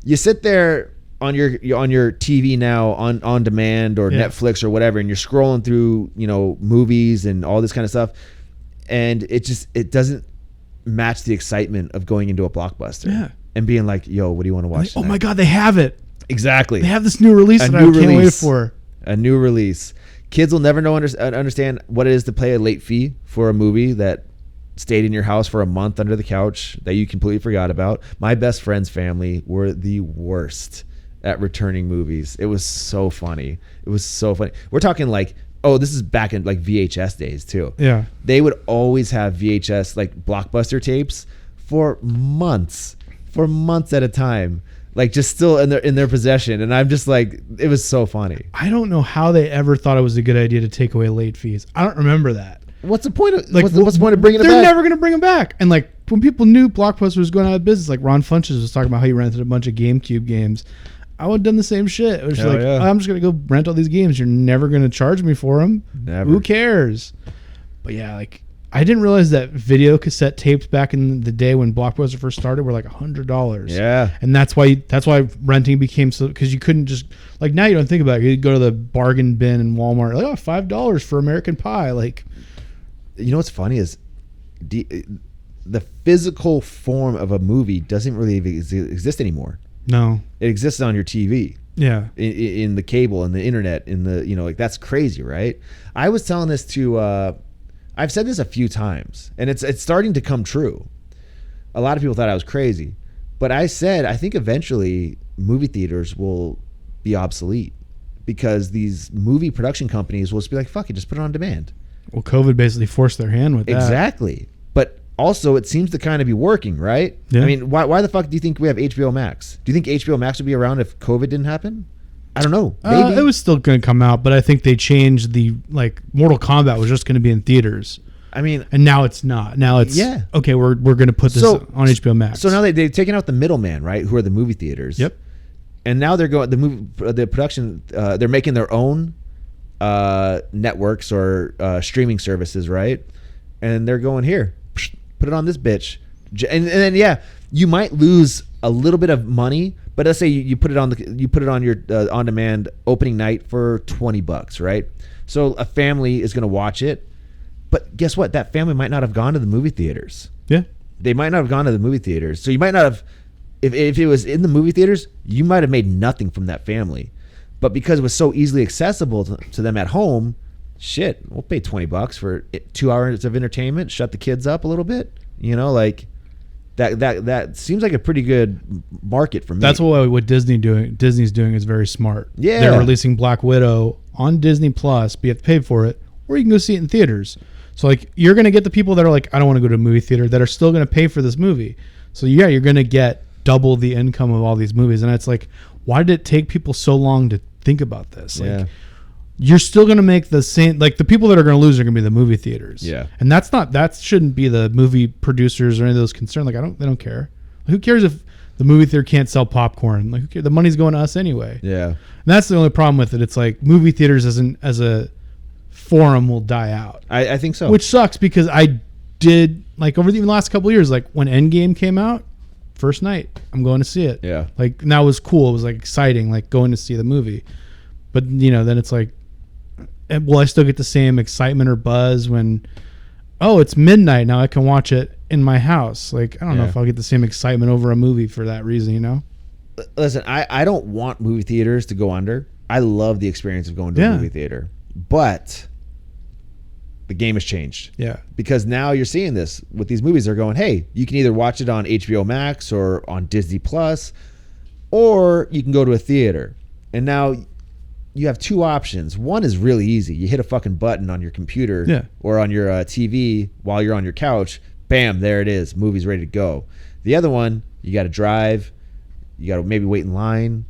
You sit there on your TV now on demand or Netflix or whatever, and you're scrolling through, movies and all this kind of stuff. And it doesn't match the excitement of going into a Blockbuster and being like, yo, what do you want to watch tonight? Oh my God, they have it. Exactly. They have this new release that I can't wait for. A new release. Kids will never understand what it is to pay a late fee for a movie that stayed in your house for a month under the couch that you completely forgot about. My best friend's family were the worst at returning movies. It was so funny. We're talking like, this is back in like VHS days too. Yeah. They would always have VHS like Blockbuster tapes for months at a time, like just still in their possession. And I'm just like, it was so funny. I don't know how they ever thought it was a good idea to take away late fees. I don't remember that. What's the point of Like, what's the point of bringing it back? They're never going to bring them back. And like when people knew Blockbuster was going out of business, like Ron Funches was talking about how he rented a bunch of GameCube games. I would have done the same shit. It was Hell like, yeah. I'm just going to go rent all these games. You're never going to charge me for them. Never. Who cares? But yeah, like I didn't realize that video cassette tapes back in the day when Blockbuster first started were like $100. Yeah. And that's why renting became so, because you couldn't just, like now you don't think about it. You go to the bargain bin in Walmart, like, $5 for American Pie. Like, you know what's funny is the physical form of a movie doesn't really exist anymore. no. It exists on your TV, Yeah. in the cable and the internet, in the like that's crazy, right? I was telling this to I've said this a few times, and it's starting to come true. A lot of people thought I was crazy, but I said I think eventually movie theaters will be obsolete because these movie production companies will just be like, fuck it, just put it on demand. Well, COVID basically forced their hand with that. Exactly. But also it seems to kind of be working, right? Yeah. I mean, why the fuck do you think we have HBO Max? Do you think HBO Max would be around if COVID didn't happen? I don't know. Maybe. It was still going to come out, but I think they changed like Mortal Kombat was just going to be in theaters. I mean, And now it's not. Now it's, okay, we're going to put this on HBO Max. So now they've taken out the middleman, right? Who are the movie theaters. Yep. And now they're going, the production, they're making their own networks or streaming services, right? And they're going, here, put it on this bitch. And then, you might lose a little bit of money, but let's say you put it on your on demand opening night for $20, right? So a family is going to watch it, but guess what? That family might not have gone to the movie theaters. Yeah. They might not have gone to the movie theaters. So you might not have, if it was in the movie theaters, you might have made nothing from that family. But because it was so easily accessible to them at home, shit, we'll pay $20 for 2 hours of entertainment, shut the kids up a little bit. Like that seems like a pretty good market for me. That's what Disney's doing is very smart. Yeah. They're releasing Black Widow on Disney Plus, but you have to pay for it, or you can go see it in theaters. So like you're going to get the people that are like, I don't want to go to a movie theater, that are still going to pay for this movie. So yeah, you're going to get double the income of all these movies. And it's like, why did it take people so long to think about this? Like, you're still going to make the same, like the people that are going to lose are going to be the movie theaters. Yeah. And that shouldn't be the movie producers or any of those concerned. Like they don't care. Who cares if The movie theater can't sell popcorn. Like, okay, the money's going to us anyway. Yeah. And that's the only problem with it. It's like movie theaters as a forum will die out. I think so. Which sucks because I did, like, over the last couple of years, like when Endgame came out, first night, I'm going to see it. Yeah. Like, and that was cool. It was like exciting, like going to see the movie. But, you know, then it's like, will I still get the same excitement or buzz when, oh, it's midnight now, I can watch it in my house? Like, I don't know if I'll get the same excitement over a movie for that reason, you know? Listen, I don't want movie theaters to go under. I love the experience of going to a movie theater. But the game has changed. Yeah. Because now you're seeing this with these movies. They're going, hey, you can either watch it on HBO Max or on Disney Plus, or you can go to a theater. And now you have two options. One is really easy. You hit a fucking button on your computer or on your TV while you're on your couch. Bam, there it is. Movie's ready to go. The other one, you got to drive. You got to maybe wait in line,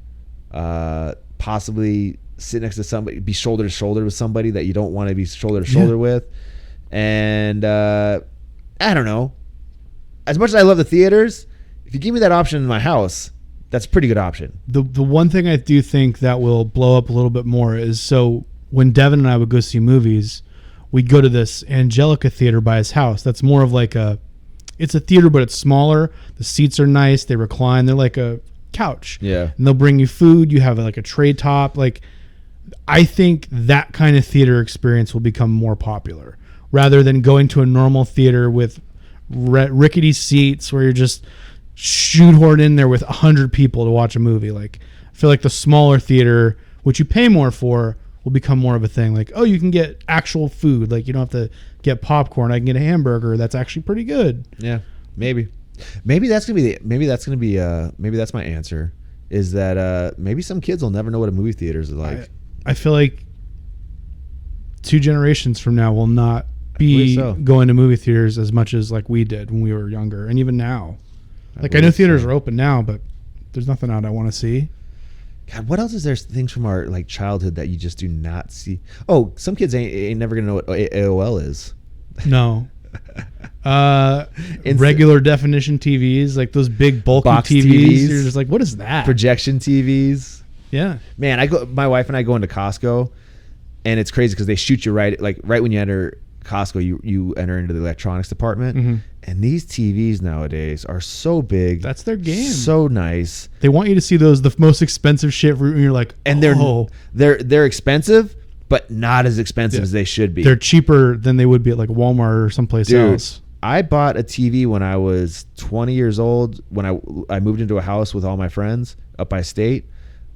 possibly sit next to somebody, be shoulder to shoulder with somebody that you don't want to be shoulder to shoulder with. And I don't know. As much as I love the theaters, if you give me that option in my house, that's a pretty good option. The one thing I do think that will blow up a little bit more is, so when Devin and I would go see movies, we'd go to this Angelica theater by his house. That's more of like it's a theater, but it's smaller. The seats are nice. They recline. They're like a couch. Yeah. And they'll bring you food. You have like a tray top. Like, I think that kind of theater experience will become more popular rather than going to a normal theater with rickety seats where you're just shoehorned in there with 100 people to watch a movie. Like, I feel like the smaller theater, which you pay more for, will become more of a thing. Like, oh, you can get actual food. Like, you don't have to get popcorn. I can get a hamburger that's actually pretty good. Yeah, maybe that's my answer. Is that maybe some kids will never know what a movie theater is like. I feel like 2 generations from now will not be going to movie theaters as much as like we did when we were younger, and even now. Like, I know theaters are open now, but there's nothing out I want to see. God, what else is there? Things from our like childhood that you just do not see. Oh, some kids ain't never gonna know what AOL is. No. Regular definition TVs, like those big bulky Box TVs. You're just like, what is that? Projection TVs. Yeah. Man, my wife and I go into Costco, and it's crazy because they shoot you right when you enter Costco, you enter into the electronics department. Mm-hmm. And these TVs nowadays are so big. That's their game. So nice. They want you to see the most expensive shit, and you're like, and they're expensive, but not as expensive as they should be. They're cheaper than they would be at like Walmart or someplace else. I bought a TV when I was 20 years old. When I moved into a house with all my friends up by state,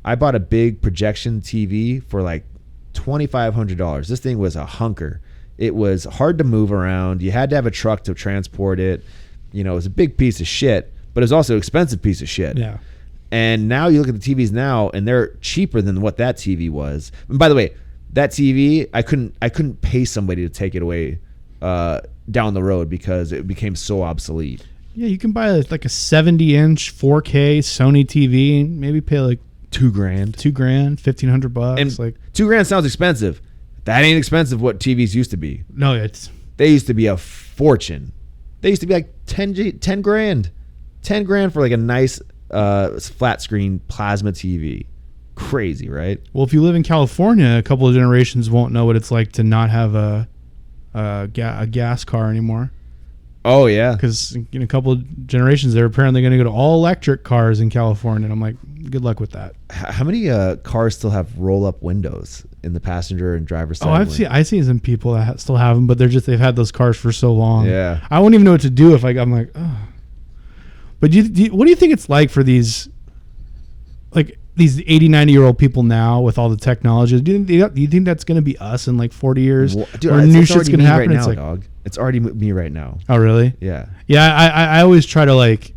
I bought a big projection TV for like $2,500. This thing was a hunker. It was hard to move around. You had to have a truck to transport it. You know, it was a big piece of shit, but it was also an expensive piece of shit. Yeah. And now you look at the TVs now, and they're cheaper than what that TV was. And by the way, that TV, I couldn't pay somebody to take it away down the road because it became so obsolete. Yeah, you can buy like a 70-inch 4K Sony TV and maybe pay like $2,000, $1,500. And like $2,000 sounds expensive. That ain't expensive what TVs used to be. No, they used to be a fortune. They used to be like $10,000. $10,000 for like a nice flat screen plasma TV. Crazy, right? Well, if you live in California, a couple of generations won't know what it's like to not have a gas car anymore. Oh yeah, because in a couple of generations they're apparently going to go to all electric cars in California, and I'm like, good luck with that. How many cars still have roll up windows in the passenger and driver's side? I've seen some people that still have them, but they've had those cars for so long. Yeah, I won't even know what to do if I'm like, oh. But what do you think it's like for these 80, 90-year-old people now with all the technology? Do you think that's going to be us in like 40 years? Dude, or new shit's going to happen? Right now, dog. It's already me right now. Oh, really? Yeah. Yeah, I always try to like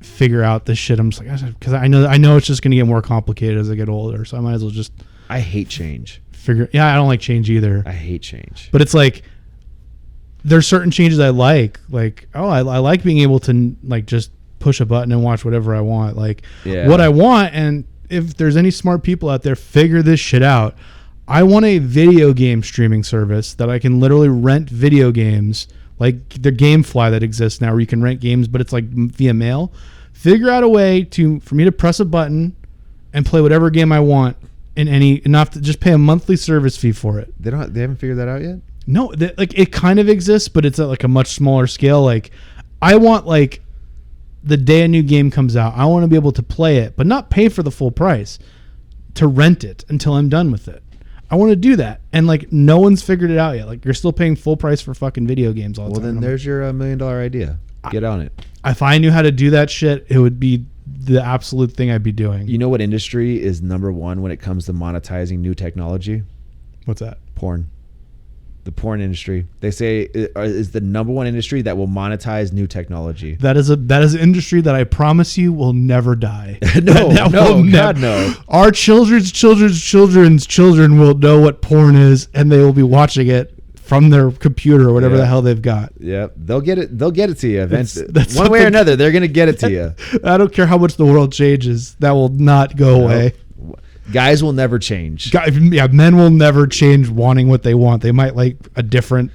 figure out this shit. I'm just like, because I know it's just going to get more complicated as I get older, so I might as well just. I hate change. Yeah, I don't like change either. I hate change. But it's like there's certain changes I like. Like, I like being able to like just push a button and watch whatever I want. Like what I want, and if there's any smart people out there, figure this shit out. I want a video game streaming service that I can literally rent video games, like the GameFly that exists now, where you can rent games, but it's like via mail. figure out a way for me to press a button and play whatever game I want in enough to just pay a monthly service fee for it. They haven't figured that out yet? No, like it kind of exists, but it's at like a much smaller scale. Like I want like the day a new game comes out, I want to be able to play it, but not pay for the full price, to rent it until I'm done with it. I want to do that. And like no one's figured it out yet. Like you're still paying full price for fucking video games all the time. Well, then there's your $1 million idea. Get on it. If I knew how to do that shit, it would be the absolute thing I'd be doing. You know what industry is number one when it comes to monetizing new technology? What's that? Porn. The porn industry. They say is the number one industry that will monetize new technology. That is an industry that I promise you will never die. No, God, no. Our children's children will know what porn is, and they will be watching it from their computer or whatever the hell they've got. Yep, they'll get it. They'll get it to you eventually. That's one way or another, they're gonna get it to you. I don't care how much the world changes. That will not go away. Guys will never change. Men will never change wanting what they want. They might like a different,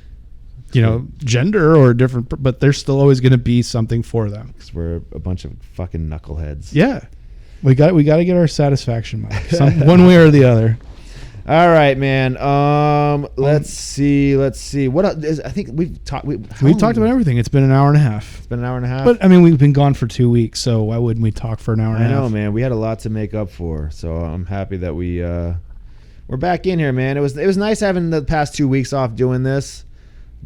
gender or a different, but there's still always going to be something for them. Because we're a bunch of fucking knuckleheads. Yeah, we got to get our satisfaction, Mike. One way or the other. All right, man. Let's see. What else? I think we've talked. We've talked about everything. It's been an hour and a half. It's been an hour and a half. But I mean, we've been gone for 2 weeks, so why wouldn't we talk for an hour and a half? I know, man. We had a lot to make up for, so I'm happy that we're back in here, man. It was nice having the past 2 weeks off doing this,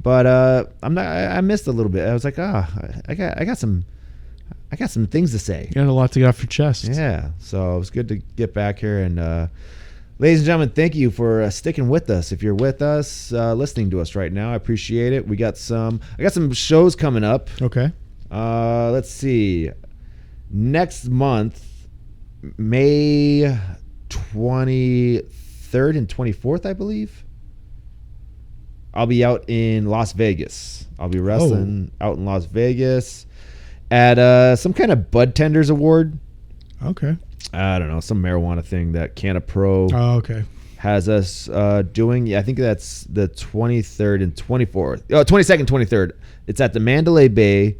but I missed a little bit. I was like, I got some things to say. You had a lot to get off your chest. Yeah, so it was good to get back here and. Ladies and gentlemen, thank you for sticking with us. If you're with us, listening to us right now, I appreciate it. I got some shows coming up. Okay. Let's see. Next month, May 23rd and 24th, I believe. I'll be out in Las Vegas. I'll be wrestling out in Las Vegas at some kind of Bud Tenders Award. Okay. I don't know, some marijuana thing that Canna Pro has us doing. Yeah, I think that's the 23rd and 24th. Oh, 22nd, 23rd. It's at the Mandalay Bay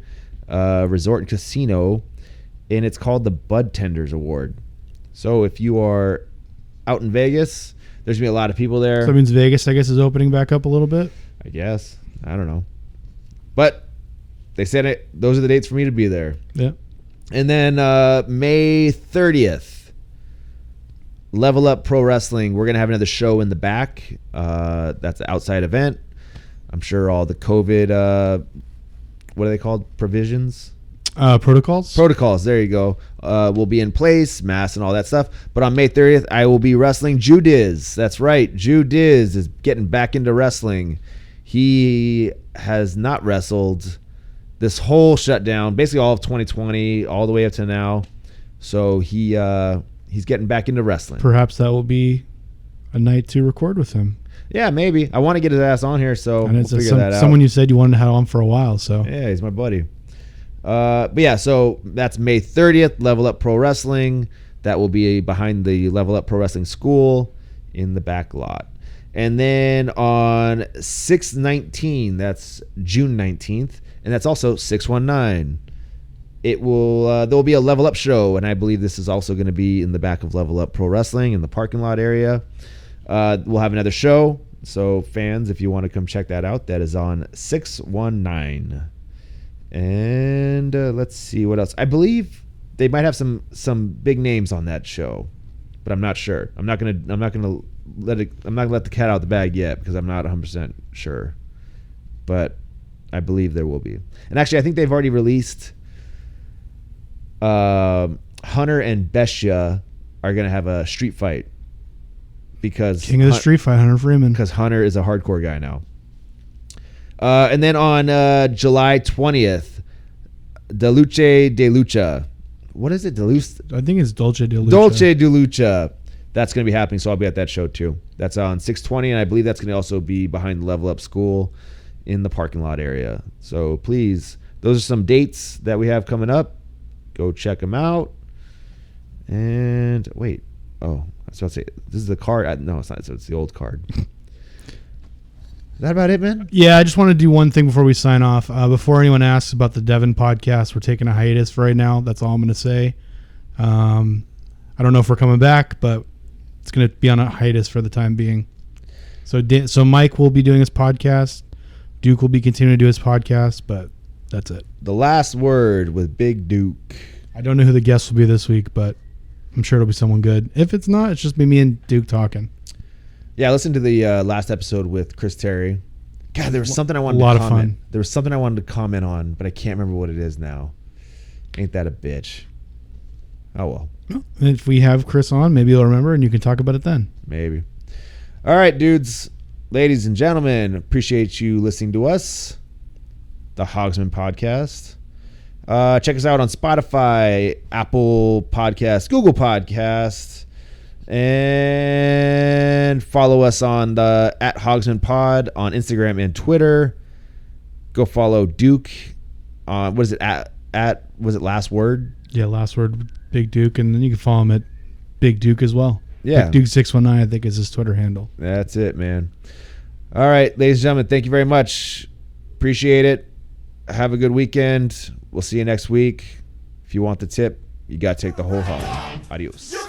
Resort and Casino, and it's called the Bud Tenders Award. So if you are out in Vegas, there's going to be a lot of people there. So that means Vegas, I guess, is opening back up a little bit? I guess. I don't know. But they said it. Those are the dates for me to be there. Yeah. And then May 30th, Level Up Pro Wrestling. We're going to have another show in the back. That's an outside event. I'm sure all the COVID, what are they called? Provisions? Protocols? Protocols, there you go. Will be in place, masks and all that stuff. But on May 30th, I will be wrestling Judiz. That's right. Judiz is getting back into wrestling. He has not wrestled this whole shutdown, basically all of 2020, all the way up to now. So he's getting back into wrestling. Perhaps that will be a night to record with him. Yeah, maybe. I want to get his ass on here, so we'll figure that out. Someone you said you wanted to have on for a while, so. Yeah, he's my buddy. But yeah, so that's May 30th, Level Up Pro Wrestling. That will be behind the Level Up Pro Wrestling School in the back lot. And then on 6/19, that's June 19th, and that's also 619. There will be a Level Up show, and I believe this is also going to be in the back of Level Up Pro Wrestling in the parking lot area. We'll have another show, so fans, if you want to come check that out, that is on 619. And let's see what else. I believe they might have some big names on that show, but I'm not sure. I'm not gonna let the cat out of the bag yet because I'm not 100% sure, but I believe there will be. And actually, I think they've already released. Hunter and Bestia are gonna have a street fight because King of the Street Fight, Hunter Freeman. Because Hunter is a hardcore guy now. And then on July 20th, Deluce de Lucha. What is it? I think it's Dolce de Lucha. Dolce de Lucha. That's going to be happening, so I'll be at that show too. That's on 6/20, and I believe that's going to also be behind the Level Up School in the parking lot area. So please, those are some dates that we have coming up. Go check them out. And wait. Oh, I was about to say, this is the card. No, it's not. It's the old card. Is that about it, man? Yeah, I just want to do one thing before we sign off. Before anyone asks about the Devon podcast, we're taking a hiatus for right now. That's all I'm going to say. I don't know if we're coming back, but it's going to be on a hiatus for the time being. So Mike will be doing his podcast. Duke will be continuing to do his podcast, but that's it. The last word with Big Duke. I don't know who the guest will be this week, but I'm sure it'll be someone good. If it's not, it's just me and Duke talking. Yeah, listen to the last episode with Chris Terry. God, there was something I wanted to comment. A lot of fun. There was something I wanted to comment on, but I can't remember what it is now. Ain't that a bitch? Oh, well. If we have Chris on, maybe he'll remember and you can talk about it then. Maybe. All right, dudes, ladies and gentlemen, appreciate you listening to us, the Hogsman Podcast. Check us out on Spotify, Apple Podcasts, Google Podcasts, and follow us on the @Hogsman Pod on Instagram and Twitter. Go follow Duke. What is it was it Last Word? Yeah, last word, Big Duke, and then you can follow him at Big Duke as well. Yeah, Big Duke619, I think, is his Twitter handle. That's it, man. All right, ladies and gentlemen, thank you very much. Appreciate it. Have a good weekend. We'll see you next week. If you want the tip, you got to take the whole hog. Adios.